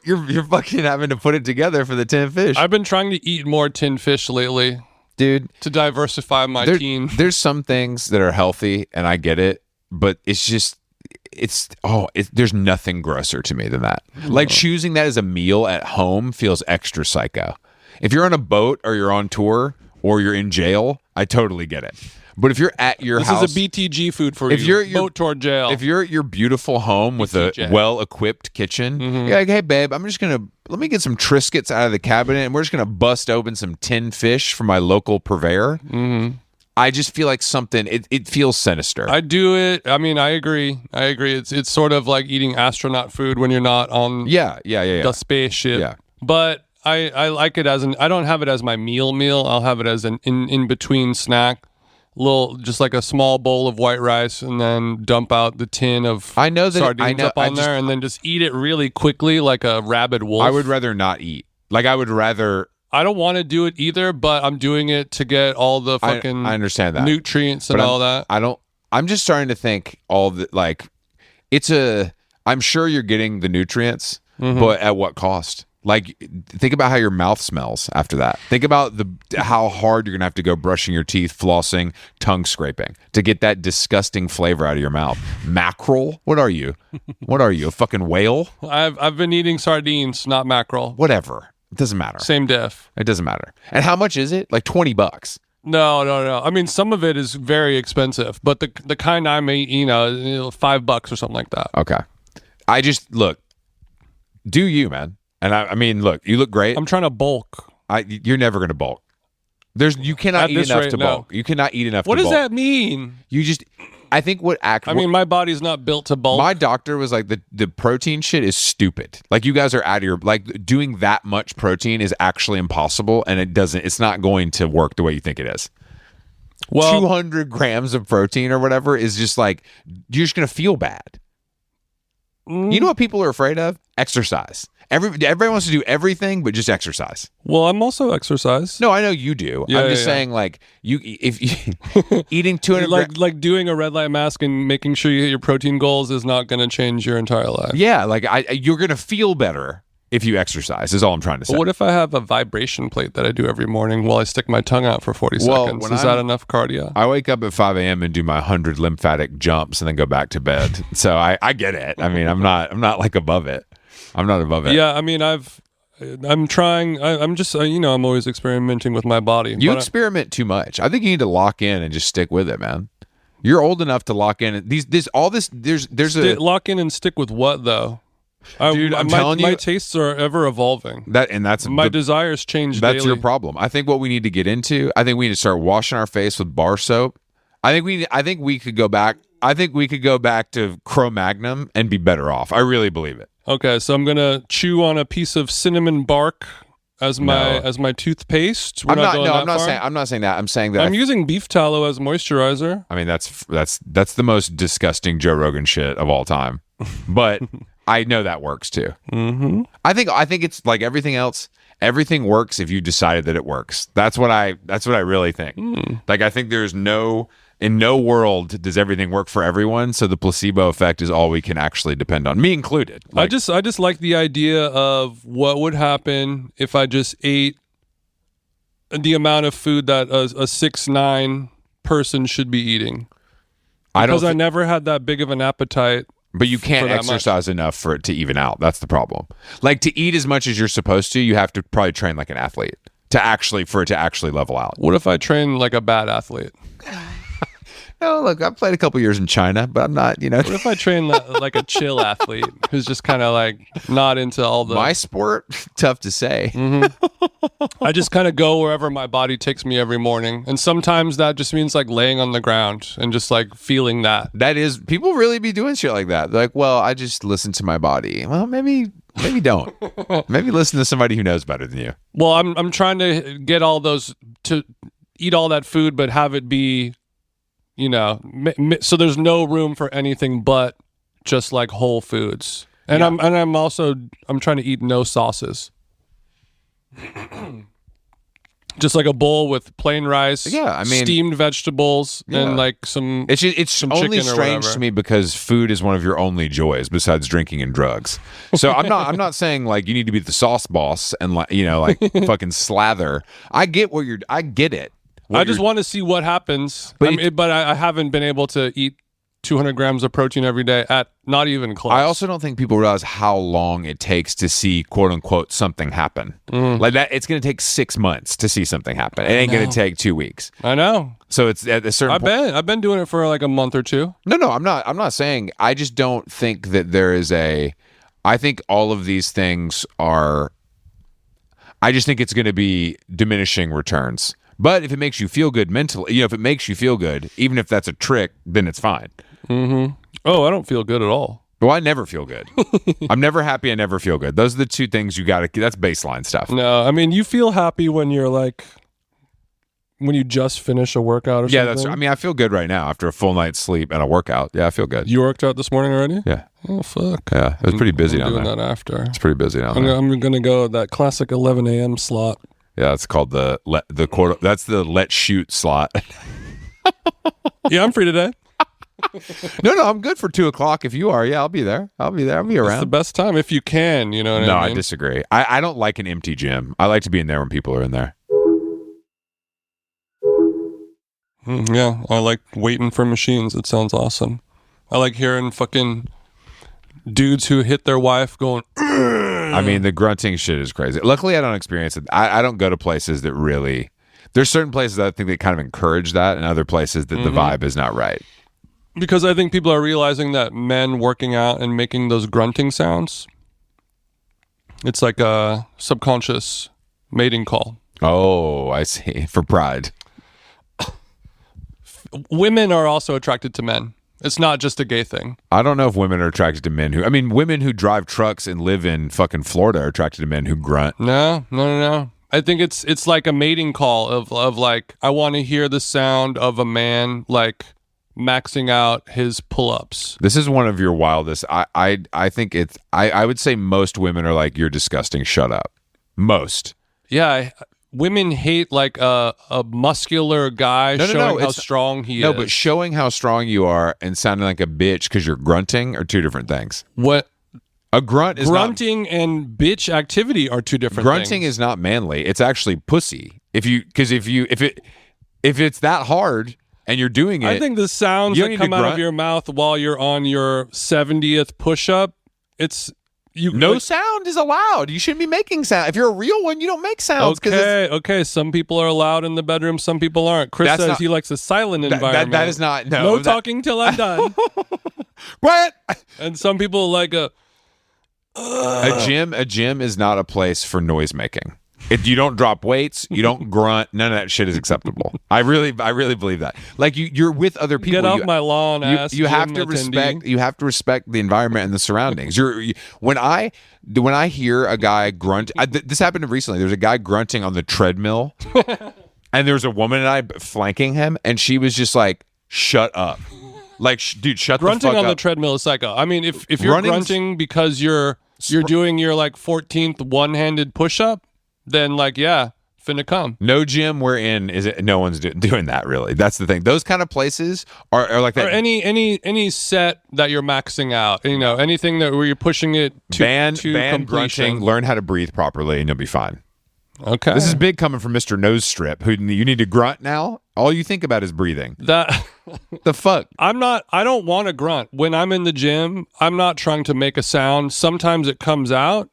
Speaker 1: you're fucking having to put it together for the 10 fish.
Speaker 2: I've been trying to eat more tin fish lately,
Speaker 1: dude,
Speaker 2: to diversify my team.
Speaker 1: There's some things that are healthy, and I get it, but it's just there's nothing grosser to me than that. Like choosing that as a meal at home feels extra psycho. If you're on a boat or you're on tour or you're in jail, I totally get it. But if you're at your
Speaker 2: this
Speaker 1: house,
Speaker 2: is a BTG food for
Speaker 1: if
Speaker 2: you.
Speaker 1: you're
Speaker 2: Boat toward jail.
Speaker 1: if you're at your beautiful home with a
Speaker 2: BTJ.
Speaker 1: well-equipped kitchen, you're like, hey babe, let me get some Triscuits out of the cabinet, and we're just gonna bust open some tinned fish from my local purveyor. I just feel like something. It feels sinister.
Speaker 2: I do it. I mean, I agree. It's sort of like eating astronaut food when you're not on the spaceship.
Speaker 1: Yeah.
Speaker 2: But I like it as I don't have it as my meal. I'll have it as an in between snack. Just like a small bowl of white rice, and then dump out the tin of sardines up on there, and then just eat it really quickly like a rabid wolf.
Speaker 1: I would rather not eat. Like I would rather.
Speaker 2: I don't want to do it either, but I'm doing it to get all the fucking
Speaker 1: I understand that.
Speaker 2: nutrients and all that.
Speaker 1: I'm just starting to think I'm sure you're getting the nutrients, but at what cost? Like, think about how your mouth smells after that. Think about how hard you're going to have to go brushing your teeth, flossing, tongue scraping to get that disgusting flavor out of your mouth. Mackerel? What are you? A fucking whale?
Speaker 2: I've been eating sardines, not mackerel.
Speaker 1: Whatever. It doesn't matter.
Speaker 2: Same diff.
Speaker 1: It doesn't matter. And how much is it? Like $20.
Speaker 2: No. I mean, some of it is very expensive, but the kind I may eat, $5 or something like that.
Speaker 1: Okay. I just look. Do you, man? And I mean, look, you look great.
Speaker 2: I'm trying to bulk.
Speaker 1: You're never going to bulk. You cannot eat enough to bulk. You cannot eat enough.
Speaker 2: What
Speaker 1: to
Speaker 2: does
Speaker 1: bulk.
Speaker 2: that mean?
Speaker 1: I think
Speaker 2: my body's not built to bulk.
Speaker 1: My doctor was like, the protein shit is stupid. Like, you guys are out of your, like, doing that much protein is actually impossible, and it's not going to work the way you think it is. Well, 200 grams of protein or whatever is just like, you're just going to feel bad. You know what people are afraid of? Exercise. Everybody wants to do everything but just exercise.
Speaker 2: Well, I'm also exercise.
Speaker 1: No, I know you do. I'm just saying, like, if eating 200
Speaker 2: like doing a red light mask and making sure you hit your protein goals is not going to change your entire life.
Speaker 1: Yeah, like you're going to feel better if you exercise. Is all I'm trying to say.
Speaker 2: But what if I have a vibration plate that I do every morning while I stick my tongue out for 40 seconds? Is that enough cardio?
Speaker 1: I wake up at 5 a.m. and do my 100 lymphatic jumps and then go back to bed. So I get it. I mean, I'm not like above it. I'm not above it.
Speaker 2: Yeah, I mean, I'm trying. I'm just, I'm always experimenting with my body.
Speaker 1: You experiment too much. I think you need to lock in and just stick with it, man. You're old enough to lock in. Lock in and stick with what though? Dude, I'm telling you,
Speaker 2: my tastes are ever evolving. My desires change daily.
Speaker 1: That's your problem. I think what we need to get into. I think we need to start washing our face with bar soap. I think we could go back. I think we could go back to Cro-Magnon and be better off. I really believe it.
Speaker 2: Okay, so I'm gonna chew on a piece of cinnamn bark as my toothpaste.
Speaker 1: I'm not saying that. I'm saying that
Speaker 2: I'm using beef tallow as moisturizer.
Speaker 1: I mean, that's the most disgusting Joe Rogan shit of all time. But I know that works too.
Speaker 2: Mm-hmm.
Speaker 1: I think it's like everything else. Everything works if you decided that it works. That's what I really think. Like, I think in no world does everything work for everyone. So the placebo effect is all we can actually depend on, me included. Like,
Speaker 2: I just like the idea of what would happen if I just ate the amount of food that a 6'9" person should be eating. Because I never had that big of an appetite.
Speaker 1: But you can't exercise enough for it to even out. That's the problem. Like, to eat as much as you're supposed to, you have to probably train like an athlete for it to actually level out.
Speaker 2: What if I train like a bad athlete?
Speaker 1: No, look, I've played a couple years in China, but I'm not,
Speaker 2: What if I train like a chill athlete who's just kind of like not into all the...
Speaker 1: My sport? Tough to say.
Speaker 2: Mm-hmm. I just kind of go wherever my body takes me every morning. And sometimes that just means like laying on the ground and just like feeling that.
Speaker 1: That is, people really be doing shit like that. They're like, well, I just listen to my body. Well, maybe don't. Maybe listen to somebody who knows better than you.
Speaker 2: Well, I'm trying to get all those, to eat all that food, but have it be... so there's no room for anything but just like whole foods. And I'm trying to eat no sauces. Just like a bowl with plain rice, steamed vegetables, and like some.
Speaker 1: It's
Speaker 2: some
Speaker 1: only
Speaker 2: chicken or
Speaker 1: strange
Speaker 2: whatever.
Speaker 1: to me because food is one of your only joys besides drinking and drugs. So I'm not saying like you need to be the sauce boss and like fucking slather. I get it.
Speaker 2: I just want to see what happens. But I haven't been able to eat 200 grams of protein every day at not even close.
Speaker 1: I also don't think people realize how long it takes to see quote unquote something happen. Like that, it's going to take 6 months to see something happen. It ain't going to take 2 weeks.
Speaker 2: I know.
Speaker 1: So it's at a certain point.
Speaker 2: I've been doing it for like a month or two.
Speaker 1: No, I'm not saying. I just don't think that there is I think all of these things are. I just think it's going to be diminishing returns. But if it makes you feel good mentally, if it makes you feel good, even if that's a trick, then it's fine.
Speaker 2: Mm-hmm. Oh, I don't feel good at all.
Speaker 1: Well, I never feel good. I'm never happy. I never feel good. Those are the two things you got to. That's baseline stuff.
Speaker 2: No, I mean, you feel happy when you're like, when you just finish a workout or something.
Speaker 1: Yeah, that's. I mean, I feel good right now after a full night's sleep and a workout. Yeah, I feel good.
Speaker 2: You worked out this morning already?
Speaker 1: Yeah.
Speaker 2: Oh, fuck.
Speaker 1: Yeah, it was pretty busy down there.
Speaker 2: I'm doing that after.
Speaker 1: It's pretty busy down there.
Speaker 2: I'm going to go that classic 11 a.m. slot.
Speaker 1: Yeah, it's called the quarter. That's the let's shoot slot.
Speaker 2: Yeah, I'm free today.
Speaker 1: No, I'm good for 2:00. If you are, yeah, I'll be there. I'll be around.
Speaker 2: It's the best time if you can. You know what I mean?
Speaker 1: I disagree. I don't like an empty gym. I like to be in there when people are in there.
Speaker 2: Yeah, I like waiting for machines. It sounds awesome. I like hearing fucking dudes who hit their wife going.
Speaker 1: I mean, the grunting shit is crazy. Luckily, I don't experience it. I don't go to places that really. There's certain places that I think they kind of encourage that, and other places that the vibe is not right.
Speaker 2: Because I think people are realizing that men working out and making those grunting sounds, it's like a subconscious mating call.
Speaker 1: Oh, I see. For pride.
Speaker 2: Women are also attracted to men. It's not just a gay thing.
Speaker 1: I don't know if women are attracted to men women who drive trucks and live in fucking Florida are attracted to men who grunt.
Speaker 2: No. I think it's like a mating call of like, I want to hear the sound of a man like maxing out his pull-ups.
Speaker 1: This is one of your wildest. I think it's. I would say most women are like, you're disgusting. Shut up. Most.
Speaker 2: Yeah. Women hate like a muscular guy showing how strong he is.
Speaker 1: No, but showing how strong you are and sounding like a bitch because you're grunting are two different things.
Speaker 2: What?
Speaker 1: A grunt is
Speaker 2: grunting and bitch activity are two different things.
Speaker 1: Grunting is not manly. It's actually pussy. If it's that hard and you're doing it,
Speaker 2: I think the sounds that come out of your mouth while you're on your 70th push-up,
Speaker 1: sound is allowed. You shouldn't be making sound. If you're a real one, you don't make sounds.
Speaker 2: Okay. Some people are allowed in the bedroom. Some people aren't. Chris says he likes a silent environment.
Speaker 1: That is not.
Speaker 2: No talking till I'm done.
Speaker 1: What?
Speaker 2: And some people like a
Speaker 1: gym is not a place for noise making. If you don't drop weights, you don't grunt. None of that shit is acceptable. I really believe that. Like you're with other people.
Speaker 2: Get off my lawn, ass.
Speaker 1: You have to respect. You have to respect the environment and the surroundings. When I hear a guy grunt, this happened recently. There's a guy grunting on the treadmill, and there's a woman and I flanking him, and she was just like, "Shut up." Like, dude, shut the fuck up.
Speaker 2: Grunting on the treadmill is psycho. I mean, if you're grunting because you're doing your like 14th one-handed push-up, then like, yeah, finna come.
Speaker 1: No gym we're in is it. No one's doing that really. That's the thing. Those kind of places are like that.
Speaker 2: Or any set that you're maxing out. Anything where you're pushing it to
Speaker 1: ban
Speaker 2: completion.
Speaker 1: Grunting. Learn how to breathe properly, and you'll be fine.
Speaker 2: Okay.
Speaker 1: This is big coming from Mr. Nose Strip. Who you need to grunt now? All you think about is breathing. The fuck?
Speaker 2: I don't want to grunt. When I'm in the gym, I'm not trying to make a sound. Sometimes it comes out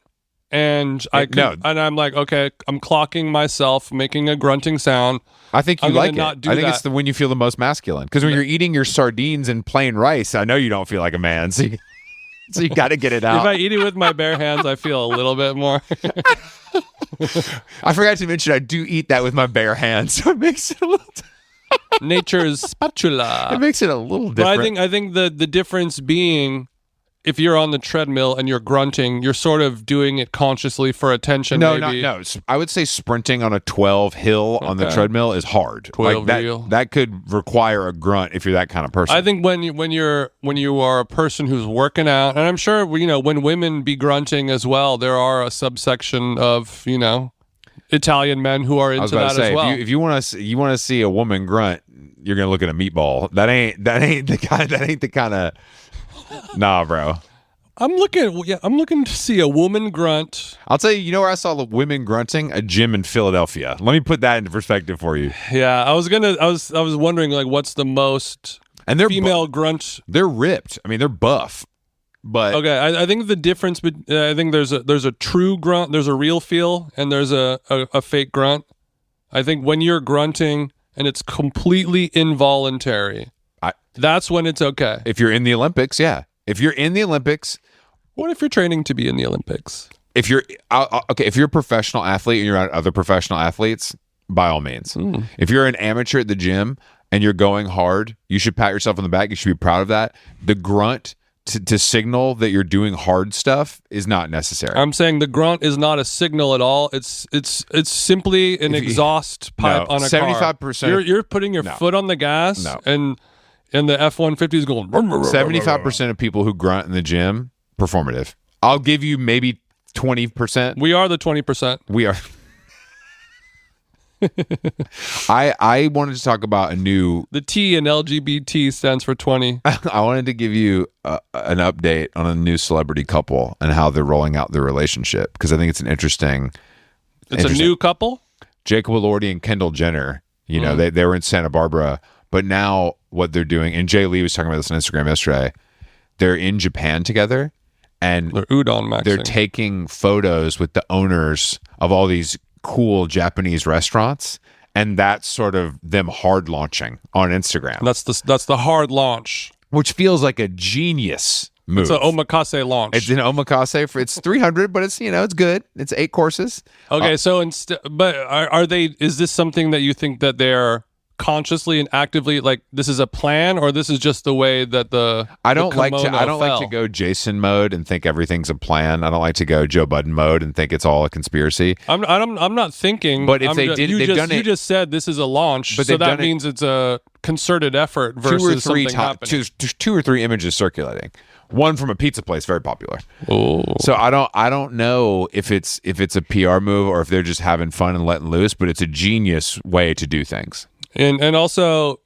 Speaker 2: and I'm like, okay, I'm clocking myself making a grunting sound.
Speaker 1: I think you like it. I think
Speaker 2: it's
Speaker 1: when you feel the most masculine. Because when you're eating your sardines and plain rice, I know you don't feel like a man. So you got to get it out.
Speaker 2: If I eat it with my bare hands, I feel a little bit more.
Speaker 1: I forgot to mention I do eat that with my bare hands, so it makes it a little.
Speaker 2: Nature's spatula.
Speaker 1: It makes it a little different.
Speaker 2: But I think the difference being, if you're on the treadmill and you're grunting, you're sort of doing it consciously for attention.
Speaker 1: No. I would say sprinting on a 12 hill on the treadmill is hard.
Speaker 2: 12
Speaker 1: hill. That could require a grunt if you're that kind of person.
Speaker 2: I think when you are a person who's working out, and I'm sure when women be grunting as well, there are a subsection of Italian men who are into that as well.
Speaker 1: If you want to see a woman grunt, you're gonna look at a meatball. That ain't the kind of. Nah, bro.
Speaker 2: I'm looking to see a woman grunt.
Speaker 1: I'll tell you, where I saw the women grunting? A gym in Philadelphia. Let me put that into perspective for you.
Speaker 2: Yeah, I was wondering like what's the most
Speaker 1: And they're
Speaker 2: female grunt.
Speaker 1: They're ripped. I mean, they're buff. But
Speaker 2: okay, I think the difference. I think there's a true grunt, there's a real feel, and there's a fake grunt. I think when you're grunting and it's completely involuntary, that's when it's okay.
Speaker 1: If you're in the Olympics, yeah. If you're in the Olympics,
Speaker 2: what if you're training to be in the Olympics?
Speaker 1: If you're if you're a professional athlete and you're around other professional athletes, by all means. If you're an amateur at the gym and you're going hard, you should pat yourself on the back. You should be proud of that. The grunt to signal that you're doing hard stuff is not necessary.
Speaker 2: I'm saying the grunt is not a signal at all. It's simply an exhaust pipe on a
Speaker 1: 75%.
Speaker 2: car. You're putting your foot on the gas, and the F-150 is going.
Speaker 1: 75% of people who grunt in the gym, performative. I'll give you maybe 20%.
Speaker 2: We are the 20%.
Speaker 1: We are. I wanted to talk about
Speaker 2: the T in LGBT stands for 20.
Speaker 1: I wanted to give you an update on a new celebrity couple and how they're rolling out their relationship, because I think it's an interesting.
Speaker 2: It's a new couple?
Speaker 1: Jacob Elordi and Kendall Jenner. You know, they were in Santa Barbara, but now what they're doing, and Jay Lee was talking about this on Instagram yesterday, they're in Japan together, and
Speaker 2: they're udon-maxing.
Speaker 1: They're taking photos with the owners of all these cool Japanese restaurants, and that's sort of them hard launching on Instagram.
Speaker 2: That's the hard launch,
Speaker 1: which feels like a genius move.
Speaker 2: It's an omakase launch.
Speaker 1: It's an omakase it's 300, but it's it's good. It's 8 courses.
Speaker 2: Okay, so but are they? Is this something that you think that they're consciously and actively, like, this is a plan, or this is just the way that
Speaker 1: I don't like to go Jason mode and think everything's a plan. I don't like to go Joe Budden mode and think it's all a conspiracy.
Speaker 2: I'm not thinking.
Speaker 1: But if you
Speaker 2: just said this is a launch, but so that means it's a concerted effort versus something happening.
Speaker 1: 2 or 3 images circulating. One from a pizza place, very popular.
Speaker 2: Oh.
Speaker 1: So I don't know if it's a PR move or if they're just having fun and letting loose, but it's a genius way to do things.
Speaker 2: And also,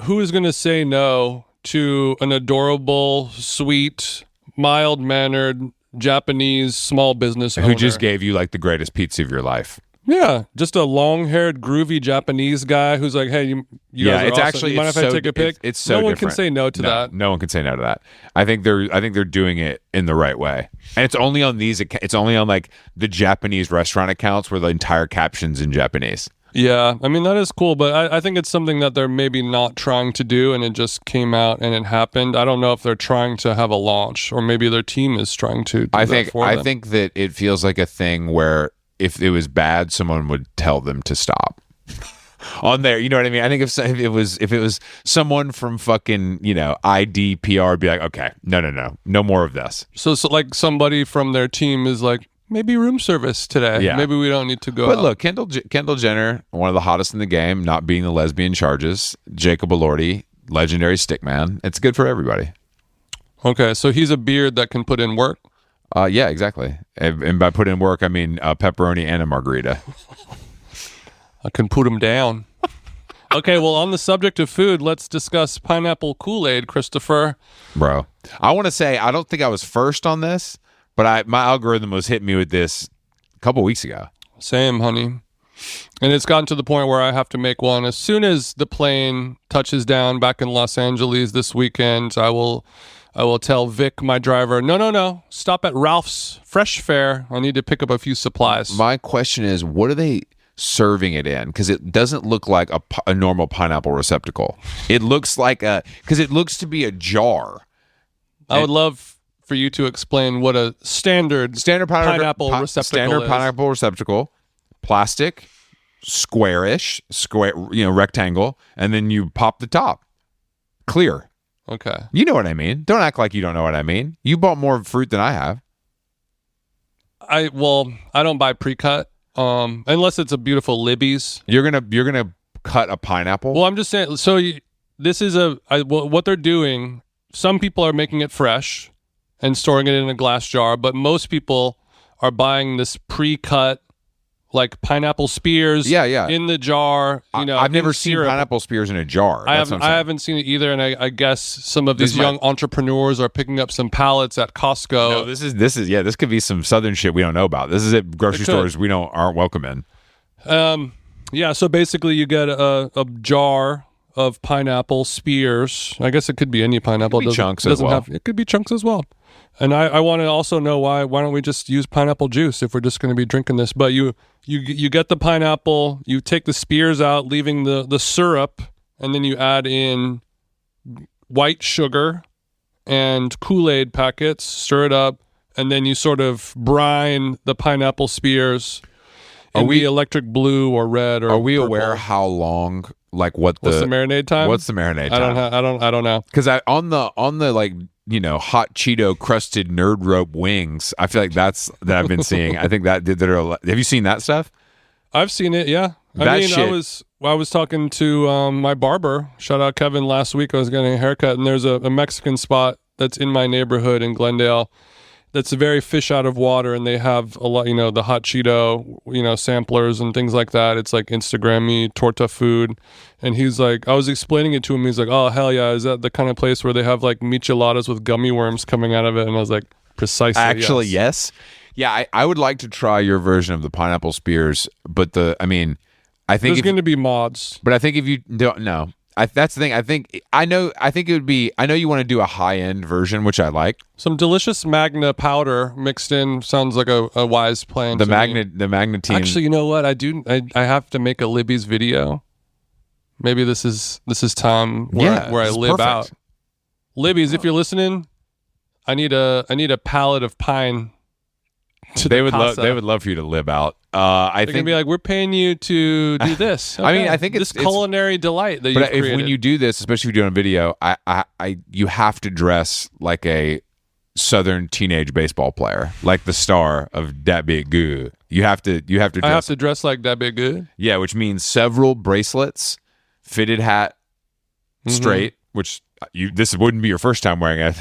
Speaker 2: who is going to say no to an adorable, sweet, mild-mannered Japanese small business owner
Speaker 1: who just gave you like the greatest pizza of your life?
Speaker 2: Yeah, just a long-haired, groovy Japanese guy who's like, "Hey, you guys are
Speaker 1: it's
Speaker 2: awesome.
Speaker 1: actually
Speaker 2: You mind if I take a pic?"
Speaker 1: It's so
Speaker 2: no one
Speaker 1: different.
Speaker 2: can say no to that.
Speaker 1: No one can say no to that. I think they're doing it in the right way, and it's only on it's only on like the Japanese restaurant accounts where the entire caption's in Japanese.
Speaker 2: Yeah, I mean, that is cool, but I think it's something that they're maybe not trying to do, and it just came out and it happened. I don't know if they're trying to have a launch, or maybe their team is trying to do
Speaker 1: I
Speaker 2: that for them.
Speaker 1: think that it feels like a thing where if it was bad, someone would tell them to stop. On there, you know what I mean? I think if it was someone from fucking, IDPR, be like, okay, no more of this.
Speaker 2: So like somebody from their team is like, maybe room service today.
Speaker 1: Yeah.
Speaker 2: Maybe we don't need to go
Speaker 1: But
Speaker 2: out.
Speaker 1: look, Kendall Jenner, one of the hottest in the game, not being the lesbian charges. Jacob Elordi, legendary stickman. It's good for everybody.
Speaker 2: Okay, so he's a beard that can put in work?
Speaker 1: Yeah, exactly. And by put in work, I mean pepperoni and a margarita.
Speaker 2: I can put him down. Okay, well, on the subject of food, let's discuss pineapple Kool-Aid, Christopher.
Speaker 1: Bro, I want to say, I don't think I was first on this, but my algorithm was hitting me with this a couple weeks ago.
Speaker 2: Same, honey. And it's gotten to the point where I have to make one. As soon as the plane touches down back in Los Angeles this weekend, I will tell Vic, my driver, no, stop at Ralph's Fresh Fare. I need to pick up a few supplies.
Speaker 1: My question is, what are they serving it in? Because it doesn't look like a normal pineapple receptacle. It looks like because it looks to be a jar.
Speaker 2: I would love for you to explain what a standard pineapple receptacle is.
Speaker 1: Standard pineapple receptacle, plastic, squarish, rectangle, and then you pop the top. Clear.
Speaker 2: Okay.
Speaker 1: You know what I mean. Don't act like you don't know what I mean. You bought more fruit than I have.
Speaker 2: I don't buy pre-cut unless it's a beautiful Libby's.
Speaker 1: You're gonna cut a pineapple?
Speaker 2: Well, I'm just saying. So this is what they're doing. Some people are making it fresh and storing it in a glass jar, but most people are buying this pre-cut, like pineapple spears, in the jar.
Speaker 1: I've never seen pineapple spears in a jar.
Speaker 2: I haven't seen it either, and I guess some of these young entrepreneurs are picking up some pallets at Costco.
Speaker 1: No, this could be some southern shit we don't know about. This is at grocery stores aren't welcome in.
Speaker 2: So basically you get a jar of pineapple spears. I guess it could be any pineapple.
Speaker 1: It could be chunks as well.
Speaker 2: It could be chunks as well. And I want to also know why don't we just use pineapple juice if we're just going to be drinking this? But you get the pineapple, you take the spears out, leaving the syrup, and then you add in white sugar and Kool-Aid packets, stir it up, and then you sort of brine the pineapple spears in the electric blue or red or
Speaker 1: Are we
Speaker 2: purple.
Speaker 1: aware how long, like what's the
Speaker 2: marinade time?
Speaker 1: What's the marinade time?
Speaker 2: I don't know.
Speaker 1: Because on the like, you know, hot Cheeto crusted nerd rope wings, I feel like that I've been seeing. I think have you seen that stuff?
Speaker 2: I've seen it, yeah. I was talking to my barber, shout out Kevin, last week. I was getting a haircut, and there's a Mexican spot that's in my neighborhood in Glendale that's very fish out of water, and they have a lot, you know, the hot Cheeto, you know, samplers and things like that. It's like Instagram-y torta food. And he's like, I was explaining it to him. He's like, oh, hell yeah. Is that the kind of place where they have like micheladas with gummy worms coming out of it? And I was like, precisely.
Speaker 1: Actually, yes. Yeah, I would like to try your version of the pineapple spears, but I think
Speaker 2: there's going to be mods.
Speaker 1: But I think if you don't know, that's the thing. I think it would be. I know you want to do a high end version, which I like.
Speaker 2: Some delicious Magna powder mixed in sounds like a wise plan.
Speaker 1: The Magna team.
Speaker 2: Actually, you know what? I have to make a Libby's video. Maybe this is time where I live
Speaker 1: perfect.
Speaker 2: out. Libby's, if you're listening, I need a pallet of pine.
Speaker 1: They would love for you to live out. I think
Speaker 2: they'd be like, we're paying you to do this. Okay.
Speaker 1: I mean, I think
Speaker 2: it's culinary delight that you created.
Speaker 1: When you do this, especially if you're doing a video, you have to dress like a Southern teenage baseball player, like the star of Dat Big Goo. You have to dress.
Speaker 2: I have to dress like Dat Big Goo.
Speaker 1: Yeah, which means several bracelets, fitted hat, straight. Which this wouldn't be your first time wearing it.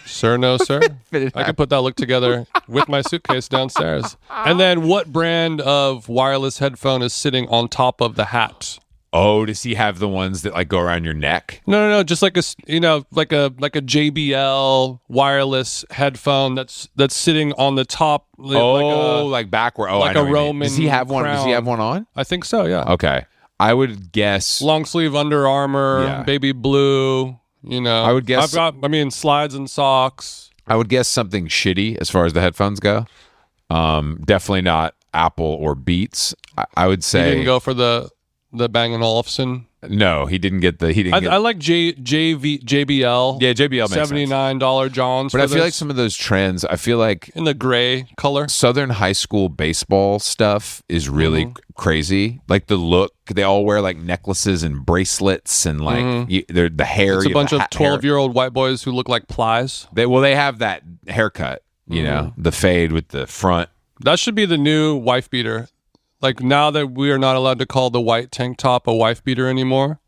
Speaker 2: Sir, no, sir. I could put that look together with my suitcase downstairs. And then what brand of wireless headphone is sitting on top of the hat?
Speaker 1: Oh, does he have the ones that like go around your neck?
Speaker 2: No. Just like a JBL wireless headphone that's sitting on the top.
Speaker 1: Like backward. Oh,
Speaker 2: like
Speaker 1: I know
Speaker 2: a Roman.
Speaker 1: Does he have one?
Speaker 2: Crown.
Speaker 1: Does he have one on?
Speaker 2: I think so. Yeah.
Speaker 1: Okay. I would guess
Speaker 2: long sleeve Under Armour,
Speaker 1: Yeah.
Speaker 2: baby blue. You know,
Speaker 1: I would guess.
Speaker 2: Slides and socks.
Speaker 1: I would guess something shitty as far as the headphones go. Definitely not Apple or Beats. I would say
Speaker 2: he didn't go for the Bang & Olufsen.
Speaker 1: No, he didn't get the.
Speaker 2: I like JBL.
Speaker 1: Yeah, JBL makes
Speaker 2: $79 Johns.
Speaker 1: But I feel like some of those trends. I feel like
Speaker 2: in the gray color.
Speaker 1: Southern high school baseball stuff is really crazy. Like the look, they all wear like necklaces and bracelets and like they're the hair.
Speaker 2: It's a bunch of 12-year-old white boys who look like plies.
Speaker 1: They have that haircut. You know, the fade with the front.
Speaker 2: That should be the new wife beater. Like now that we are not allowed to call the white tank top a wife beater anymore,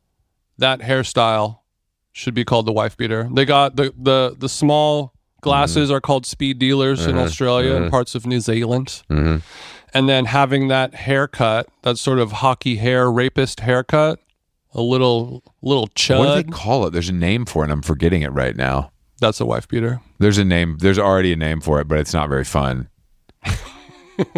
Speaker 2: that hairstyle should be called the wife beater. They got the small glasses are called speed dealers in Australia and parts of New Zealand. And then having that haircut, that sort of hockey hair rapist haircut, a little chud.
Speaker 1: What do they call it? There's a name for it. I'm forgetting it right now.
Speaker 2: That's a wife beater.
Speaker 1: There's a name. There's already a name for it, but it's not very fun.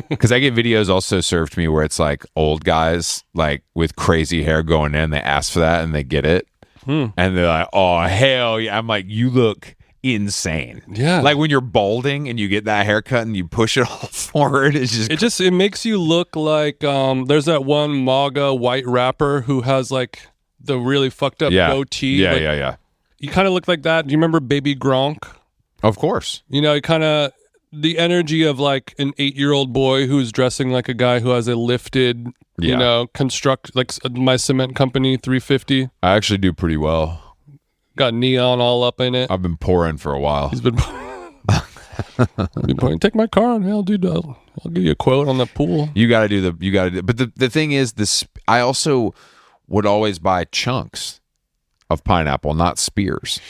Speaker 1: Because I get videos also served to me where it's like old guys like with crazy hair going in. They ask for that and they get it, and they're like, "Oh hell yeah!" I'm like, "You look insane."
Speaker 2: Yeah,
Speaker 1: like when you're balding and you get that haircut and you push it all forward. It
Speaker 2: makes you look like there's that one MAGA white rapper who has like the really fucked up goatee.
Speaker 1: Yeah.
Speaker 2: You kind of look like that. Do you remember Baby Gronk?
Speaker 1: Of course.
Speaker 2: You know, kind of. The energy of like an 8-year-old boy who's dressing like a guy who has a lifted, you know, construct like my cement company 350.
Speaker 1: I actually do pretty well.
Speaker 2: Got neon all up in it.
Speaker 1: I've been pouring for a while.
Speaker 2: He's been pouring. Take my car and I'll give you a quote on the pool.
Speaker 1: You got to do. But the thing is, this I also would always buy chunks of pineapple, not spears.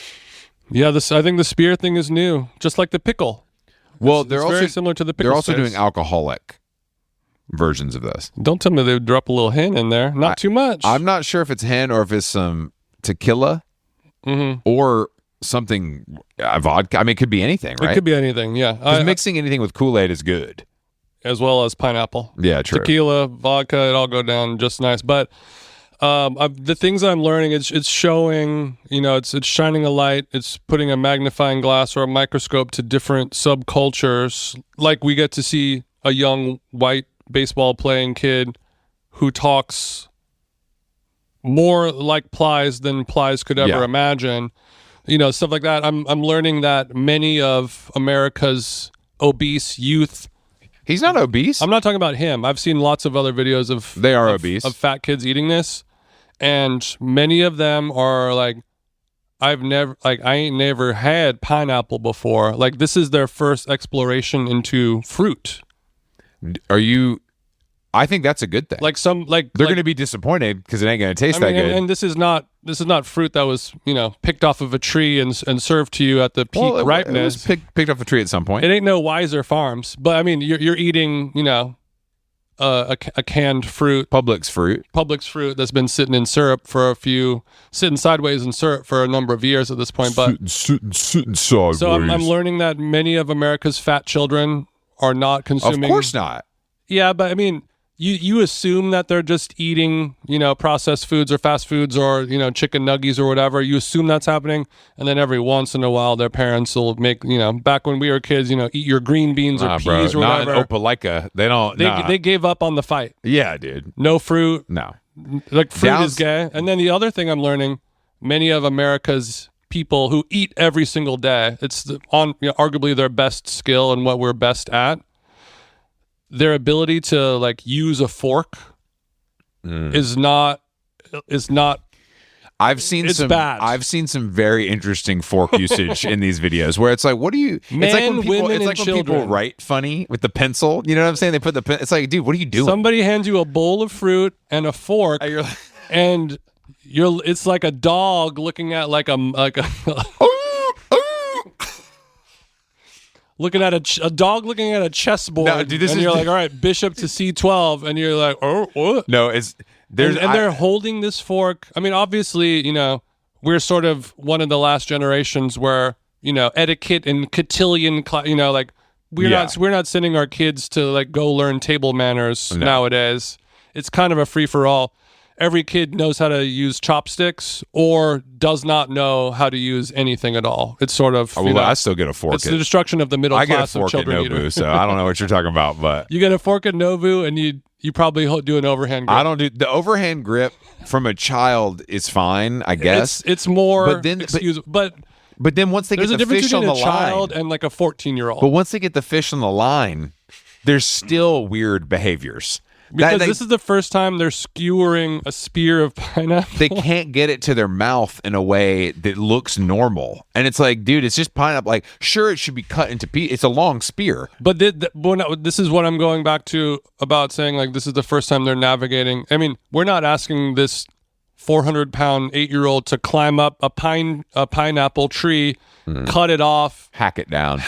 Speaker 2: Yeah, I think the spear thing is new, just like the pickle.
Speaker 1: Well,
Speaker 2: they're also very similar to the pickle.
Speaker 1: They're also
Speaker 2: sticks.
Speaker 1: doing alcoholic versions of this.
Speaker 2: Don't tell me they would drop a little hint in there. Not too much.
Speaker 1: I'm not sure if it's hint or if it's some tequila or something vodka. I mean, it could be anything, right?
Speaker 2: It could be anything. Yeah,
Speaker 1: because mixing anything with Kool-Aid is good,
Speaker 2: as well as pineapple.
Speaker 1: Yeah, true.
Speaker 2: Tequila, vodka, it all go down just nice. But The things I'm learning, it's showing, it's shining a light. It's putting a magnifying glass or a microscope to different subcultures. Like we get to see a young white baseball playing kid who talks more like Plies than Plies could ever imagine. Stuff like that. I'm learning that many of America's obese youth.
Speaker 1: He's not obese.
Speaker 2: I'm not talking about him. I've seen lots of other videos of
Speaker 1: obese
Speaker 2: of fat kids eating this, and many of them are like, I ain't never had pineapple before. Like this is their first exploration into fruit.
Speaker 1: I think that's a good thing. They're going to be disappointed because it ain't going to taste that good.
Speaker 2: And this is not fruit that was picked off of a tree and served to you at the peak ripeness.
Speaker 1: It was picked off a tree at some point.
Speaker 2: It ain't no Wiser Farms, but I mean you're eating a canned fruit,
Speaker 1: Publix fruit
Speaker 2: that's been sitting sideways in syrup for a number of years at this point. But
Speaker 1: sitting sideways.
Speaker 2: So I'm learning that many of America's fat children are not consuming.
Speaker 1: Of course not.
Speaker 2: Yeah, but I mean. You assume that they're just eating, processed foods or fast foods or, chicken nuggies or whatever. You assume that's happening. And then every once in a while, their parents will make, back when we were kids, eat your green beans or peas or whatever.
Speaker 1: Not in Opelika. They don't.
Speaker 2: They gave up on the fight.
Speaker 1: Yeah, dude.
Speaker 2: No fruit.
Speaker 1: No.
Speaker 2: Like fruit is gay. And then the other thing I'm learning, many of America's people who eat every single day, it's arguably their best skill and what we're best at. Their ability to use a fork is not.
Speaker 1: I've seen
Speaker 2: bad.
Speaker 1: I've seen some very interesting fork usage in these videos where it's like, what do you?
Speaker 2: Men, women, and children.
Speaker 1: People write funny with the pencil. You know what I'm saying? They put the it's like, dude, what are you doing?
Speaker 2: Somebody hands you a bowl of fruit and a fork, and it's like a dog looking at like a. Looking at a dog looking at a chessboard,
Speaker 1: no, dude,
Speaker 2: and you're like, all right, bishop to c12, and you're like, oh, what?
Speaker 1: No,
Speaker 2: they're holding this fork. I mean, obviously, we're sort of one of the last generations where etiquette and cotillion, we're not sending our kids to go learn table manners nowadays. It's kind of a free for all. Every kid knows how to use chopsticks or does not know how to use anything at all. It's sort of,
Speaker 1: I still get a fork.
Speaker 2: It's the destruction of the middle class of children.
Speaker 1: I get a fork at Nobu, so I don't know what you're talking about. But
Speaker 2: you get a fork at Nobu, and you probably do an overhand grip.
Speaker 1: I don't do the overhand grip from a child is fine, I guess.
Speaker 2: It's more,
Speaker 1: but then but then once they get the fish on the line, there's a difference between a
Speaker 2: child and a 14-year-old.
Speaker 1: But once they get the fish on the line, there's still weird behaviors.
Speaker 2: Because this is the first time they're skewering a spear of pineapple.
Speaker 1: They can't get it to their mouth in a way that looks normal. And it's like, dude, it's just pineapple. Sure, it should be cut into pieces. It's a long spear.
Speaker 2: But this is what I'm going back to about saying, this is the first time they're navigating. I mean, we're not asking this 400-pound 8-year-old to climb up a pineapple tree, cut it off.
Speaker 1: Hack it down,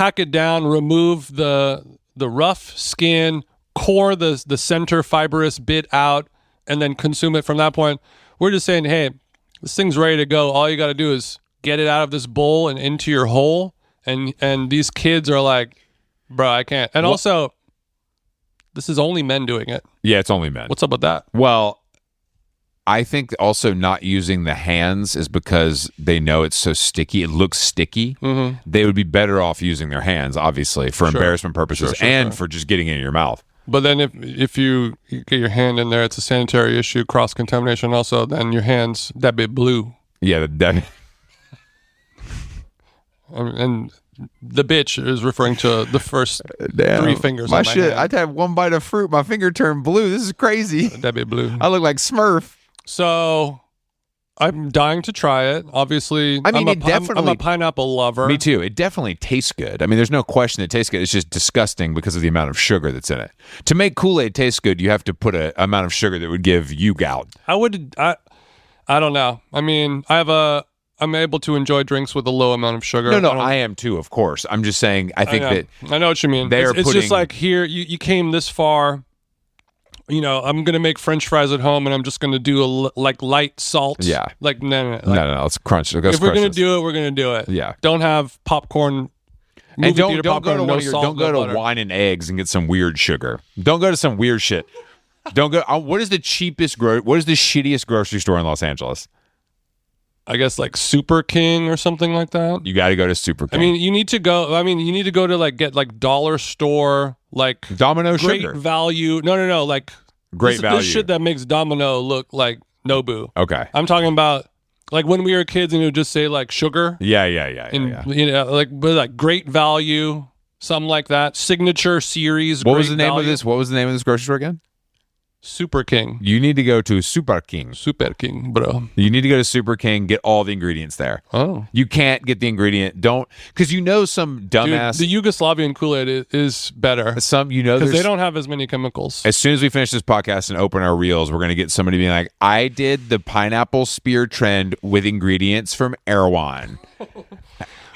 Speaker 2: remove the rough skin, core the center fibrous bit out, and then consume it from that point. We're just saying, hey, this thing's ready to go. All you got to do is get it out of this bowl and into your hole. And these kids are like, bro, I can't. And also, this is only men doing it.
Speaker 1: Yeah, it's only men.
Speaker 2: What's up with that?
Speaker 1: Well, I think also not using the hands is because they know it's so sticky. It looks sticky. Mm-hmm. They would be better off using their hands, obviously, for embarrassment purposes and for just getting it in your mouth.
Speaker 2: But then if you get your hand in there, it's a sanitary issue, cross-contamination also, then your hands, that bit blue.
Speaker 1: Yeah,
Speaker 2: and the bitch is referring to the first 3 fingers on my hand.
Speaker 1: I'd have one bite of fruit, my finger turned blue. This is crazy.
Speaker 2: That bit blue.
Speaker 1: I look like Smurf.
Speaker 2: So I'm dying to try it. Obviously, I'm a pineapple lover.
Speaker 1: Me too. It definitely tastes good. I mean, there's no question it tastes good. It's just disgusting because of the amount of sugar that's in it. To make Kool-Aid taste good, you have to put an amount of sugar that would give you gout.
Speaker 2: I don't know. I mean, I'm able to enjoy drinks with a low amount of sugar.
Speaker 1: No, I am too, of course. I'm just saying, I
Speaker 2: know what you mean. It's just like here, you came this far. I'm going to make French fries at home, and I'm just going to do light salt.
Speaker 1: Yeah.
Speaker 2: No.
Speaker 1: No, let's crunch.
Speaker 2: If we're going to do it, we're going to do it.
Speaker 1: Yeah.
Speaker 2: Don't have popcorn.
Speaker 1: And don't go to Wine and Eggs and get some weird sugar. Don't go to some weird shit. Don't go. What is the cheapest what is the shittiest grocery store in Los Angeles?
Speaker 2: I guess like Super King or something like that.
Speaker 1: You got to go to Super King.
Speaker 2: I mean, you need to go. You need to go to like get like dollar store, like
Speaker 1: Domino
Speaker 2: great
Speaker 1: sugar.
Speaker 2: value. No, like
Speaker 1: Great value.
Speaker 2: This shit that makes Domino look like Nobu.
Speaker 1: Okay.
Speaker 2: I'm talking about like when we were kids and it would just say like sugar.
Speaker 1: Yeah.
Speaker 2: You know, like great value, something like that. Signature series.
Speaker 1: What was the name of this? What was the name of this grocery store again?
Speaker 2: Super King.
Speaker 1: You need to go to Super King.
Speaker 2: Super King, bro.
Speaker 1: You need to go to Super King, get all the ingredients there.
Speaker 2: Oh.
Speaker 1: You can't get the ingredient. Because some dumbass.
Speaker 2: Dude, the Yugoslavian Kool-Aid is better. Because they don't have as many chemicals.
Speaker 1: As soon as we finish this podcast and open our reels, we're going to get somebody being like, I did the pineapple spear trend with ingredients from Erewhon.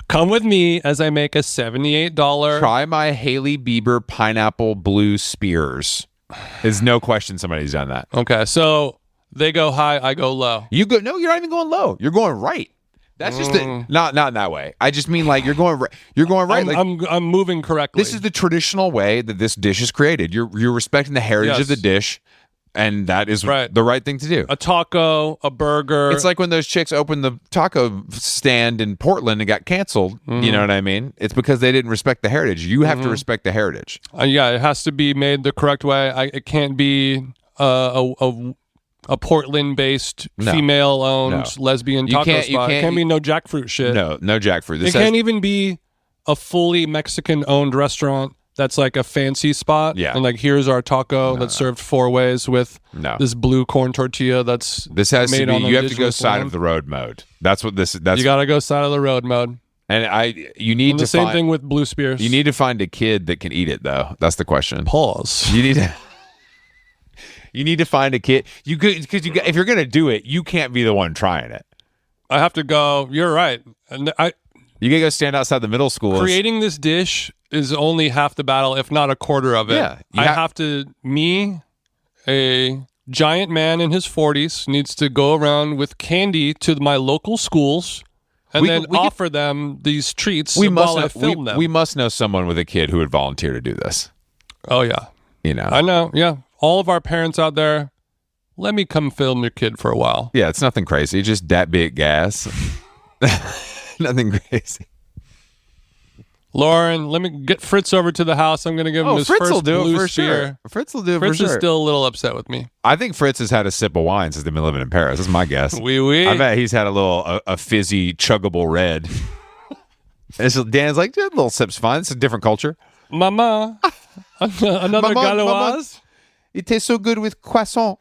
Speaker 2: Come with me as I make a $78.
Speaker 1: Try my Hailey Bieber pineapple blue spears. There's no question somebody's done that.
Speaker 2: Okay, so they go high, I go low.
Speaker 1: No, you're not even going low. You're going right. That's just not in that way. I just mean like you're going right. You're going right.
Speaker 2: I'm moving correctly.
Speaker 1: This is the traditional way that this dish is created. You're respecting the heritage of the dish, and that is the right thing to do.
Speaker 2: A taco, a burger.
Speaker 1: It's like when those chicks opened the taco stand in Portland and got canceled. Mm-hmm. You know what I mean? It's because they didn't respect the heritage. You have to respect the heritage.
Speaker 2: Yeah, it has to be made the correct way. It can't be a Portland-based, female-owned lesbian taco spot. It can't be no jackfruit shit.
Speaker 1: No jackfruit.
Speaker 2: It can't even be a fully Mexican-owned restaurant that's like a fancy spot.
Speaker 1: Yeah.
Speaker 2: And like, here's our taco that's served 4 ways with this blue corn tortilla this has
Speaker 1: made
Speaker 2: to be,
Speaker 1: you have to go side of the road mode. That's what this that's
Speaker 2: you got to go side of the road mode.
Speaker 1: And you need to
Speaker 2: same thing with blue spears.
Speaker 1: You need to find a kid that can eat it though. That's the question.
Speaker 2: Pause.
Speaker 1: You need to find a kid. Because if you're going to do it, you can't be the one trying it.
Speaker 2: I have to go. You're right. And
Speaker 1: you gotta go stand outside the middle school.
Speaker 2: Creating this dish is only half the battle, if not a quarter of it. Yeah, a giant man in his 40s needs to go around with candy to my local schools and offer them these treats while I film them.
Speaker 1: We must know someone with a kid who would volunteer to do this.
Speaker 2: Oh, yeah.
Speaker 1: I
Speaker 2: know, yeah. All of our parents out there, let me come film your kid for a while.
Speaker 1: Yeah, it's nothing crazy. Just that big gas. Nothing crazy.
Speaker 2: Lauren, let me get Fritz over to the house. I'm going to give him his first blue spear.
Speaker 1: Fritz will do it for sure.
Speaker 2: Fritz is still a little upset with me.
Speaker 1: I think Fritz has had a sip of wine since they've been living in Paris. That's my guess.
Speaker 2: Oui.
Speaker 1: I bet he's had a fizzy, chuggable red. And so Dan's like, yeah, little sip's fine. It's a different culture.
Speaker 2: Mama. Another Galoise.
Speaker 1: It tastes so good with croissant.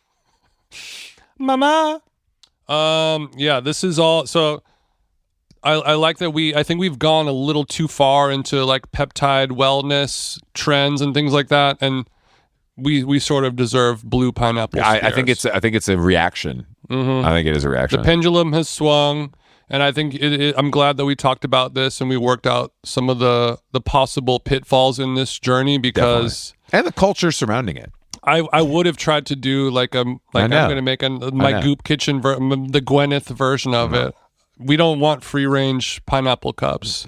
Speaker 2: Mama. Yeah, this is all... So... I like that I think we've gone a little too far into like peptide wellness trends and things like that, and we sort of deserve blue pineapple.
Speaker 1: I think it's a reaction. Mm-hmm. I think it is a reaction.
Speaker 2: The pendulum has swung, and I think I'm glad that we talked about this and we worked out some of the possible pitfalls in this journey because
Speaker 1: and the culture surrounding it.
Speaker 2: I would have tried to do I'm going to make my Goop Kitchen the Gwyneth version of it. We don't want free-range pineapple cups.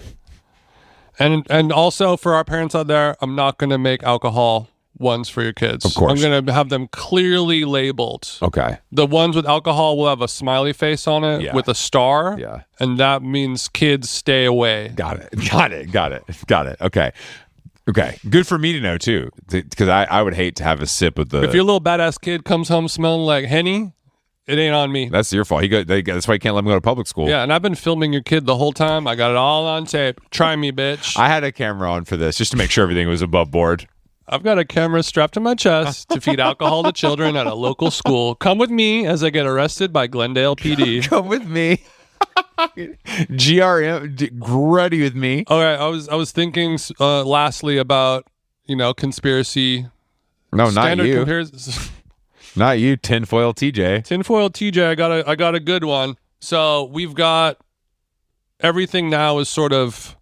Speaker 2: And also, for our parents out there, I'm not going to make alcohol ones for your kids.
Speaker 1: Of course.
Speaker 2: I'm going to have them clearly labeled.
Speaker 1: Okay.
Speaker 2: The ones with alcohol will have a smiley face on it with a star.
Speaker 1: Yeah.
Speaker 2: And that means kids stay away.
Speaker 1: Got it. Okay. Good for me to know, too, because I would hate to have a sip of the...
Speaker 2: If your little badass kid comes home smelling like Henny... It ain't on me.
Speaker 1: That's your fault. That's why you can't let him go to public school.
Speaker 2: Yeah, and I've been filming your kid the whole time. I got it all on tape. Try me, bitch.
Speaker 1: I had a camera on for this just to make sure everything was above board.
Speaker 2: I've got a camera strapped to my chest to feed alcohol to children at a local school. Come with me as I get arrested by Glendale PD.
Speaker 1: Come with me. GRM, ready with me.
Speaker 2: All right, I was thinking lastly about, conspiracy.
Speaker 1: No, not you. Not you, tinfoil TJ.
Speaker 2: Tinfoil TJ, I got a good one. So we've got everything now is sort of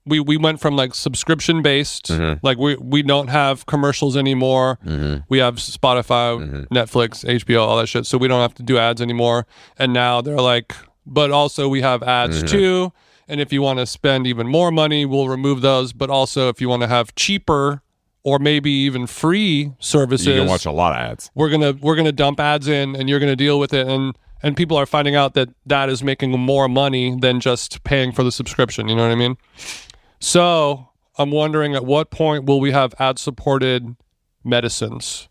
Speaker 2: we went from like subscription based, like we don't have commercials anymore. Mm-hmm. We have Spotify, Netflix, HBO, all that shit. So we don't have to do ads anymore. And now they're like, but also we have ads too. And if you want to spend even more money, we'll remove those. But also if you want to have cheaper or maybe even free services.
Speaker 1: You can watch a lot of ads.
Speaker 2: We're gonna dump ads in, and you're gonna deal with it, and people are finding out that is making more money than just paying for the subscription. You know what I mean? So I'm wondering, at what point will we have ad-supported medicines?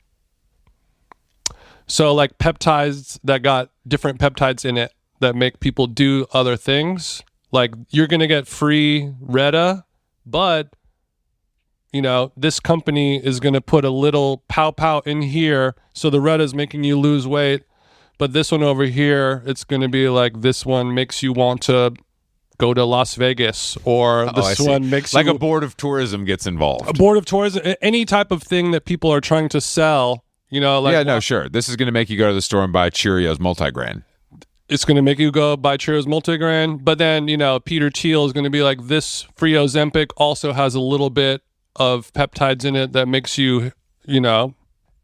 Speaker 2: So like peptides that got different peptides in it that make people do other things. Like you're going to get free Retta, but this company is going to put a little pow in here. So the Retta is making you lose weight, but this one over here, it's going to be like, this one makes you want to go to Las Vegas, or this one makes
Speaker 1: like
Speaker 2: you...
Speaker 1: a board of tourism gets involved.
Speaker 2: A board of tourism, any type of thing that people are trying to sell,
Speaker 1: sure. This is going to make you go to the store and buy Cheerios multigrain.
Speaker 2: It's going to make you go buy Cheerios multigrain, but then, Peter Thiel is going to be like, this free Ozempic also has a little bit of peptides in it that makes you,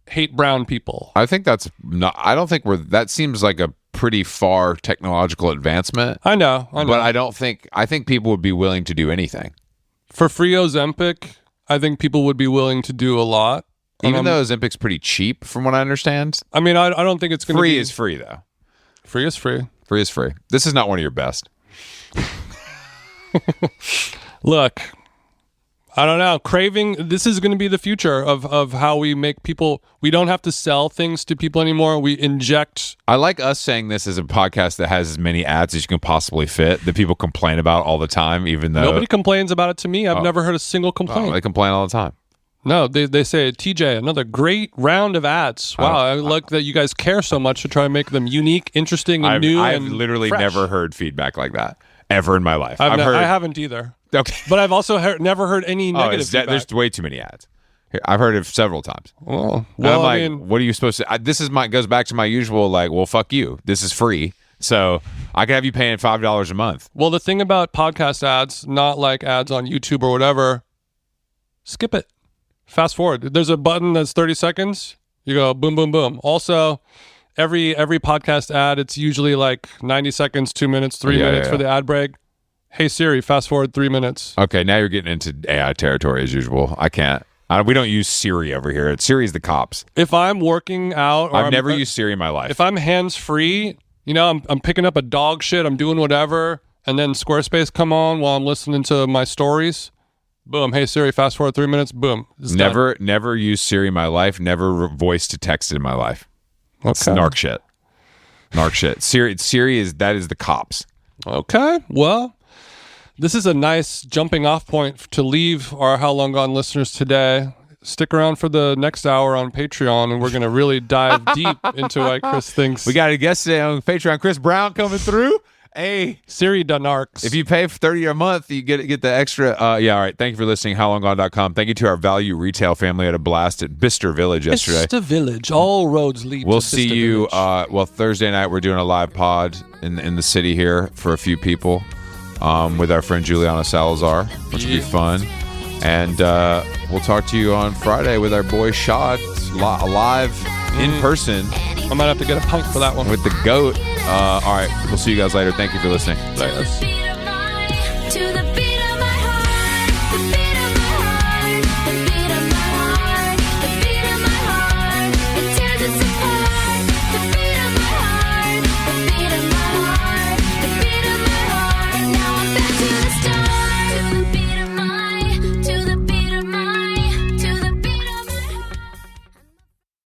Speaker 2: hate brown people.
Speaker 1: I think that's not, I don't think that seems like a pretty far technological advancement.
Speaker 2: I know.
Speaker 1: But I think people would be willing to do anything.
Speaker 2: For free Ozempic, I think people would be willing to do a lot.
Speaker 1: Even though Ozempic's pretty cheap, from what I understand.
Speaker 2: I mean, I don't think it's going to be...
Speaker 1: Free is free, though.
Speaker 2: Free is free.
Speaker 1: Free is free. This is not one of your best.
Speaker 2: Look, I don't know. Craving, this is going to be the future of how we make people... We don't have to sell things to people anymore. We inject...
Speaker 1: I like us saying this as a podcast that has as many ads as you can possibly fit, that people complain about all the time, even though...
Speaker 2: Nobody complains about it to me. I've never heard a single complaint.
Speaker 1: They complain all the time.
Speaker 2: No, they say, TJ, another great round of ads. Wow, I like that you guys care so much to try and make them unique, interesting, and new.
Speaker 1: I've
Speaker 2: and
Speaker 1: literally
Speaker 2: fresh.
Speaker 1: Never heard feedback like that ever in my life.
Speaker 2: I haven't either.
Speaker 1: Okay,
Speaker 2: but I've also never heard any negative feedback.
Speaker 1: There's way too many ads. I've heard it several times.
Speaker 2: Well,
Speaker 1: I'm like, what are you supposed to? This is goes back to my usual, like, well, fuck you. This is free, so I can have you paying $5 a month.
Speaker 2: Well, the thing about podcast ads, not like ads on YouTube or whatever, skip it. Fast forward. There's a button that's 30 seconds. You go boom, boom, boom. Also, every podcast ad, it's usually like 90 seconds, 2 minutes, 3 minutes for the ad break. Hey Siri, fast forward 3 minutes.
Speaker 1: Okay, now you're getting into AI territory as usual. I can't. We don't use Siri over here. Siri's the cops.
Speaker 2: If I'm working out,
Speaker 1: I've never used Siri in my life.
Speaker 2: If I'm hands free, I'm picking up a dog shit. I'm doing whatever, and then Squarespace come on while I'm listening to my stories. Boom. Hey Siri, fast forward 3 minutes. Boom.
Speaker 1: Never used Siri in my life. Never voice to text in my life. That's narc shit. Narc shit. Siri is the cops.
Speaker 2: Okay. Well, this is a nice jumping off point to leave our How Long Gone listeners today. Stick around for the next hour on Patreon, and we're going to really dive deep into why Chris thinks.
Speaker 1: We got a guest today on Patreon, Chris Brown, coming through. Hey,
Speaker 2: Siri Dunarks.
Speaker 1: If you pay for $30 a month, you get the extra. All right. Thank you for listening. HowLongGone.com. Thank you to our value retail family. At a blast at Bister Village yesterday.
Speaker 2: Bister Village. All roads lead to Bister
Speaker 1: see you. Thursday night we're doing a live pod in the city here for a few people, with our friend Juliana Salazar, which will be fun. And we'll talk to you on Friday with our boy Shad live in person.
Speaker 2: I might have to get a punk for that one.
Speaker 1: With the GOAT. All right. We'll see you guys later. Thank you for listening.
Speaker 2: Later.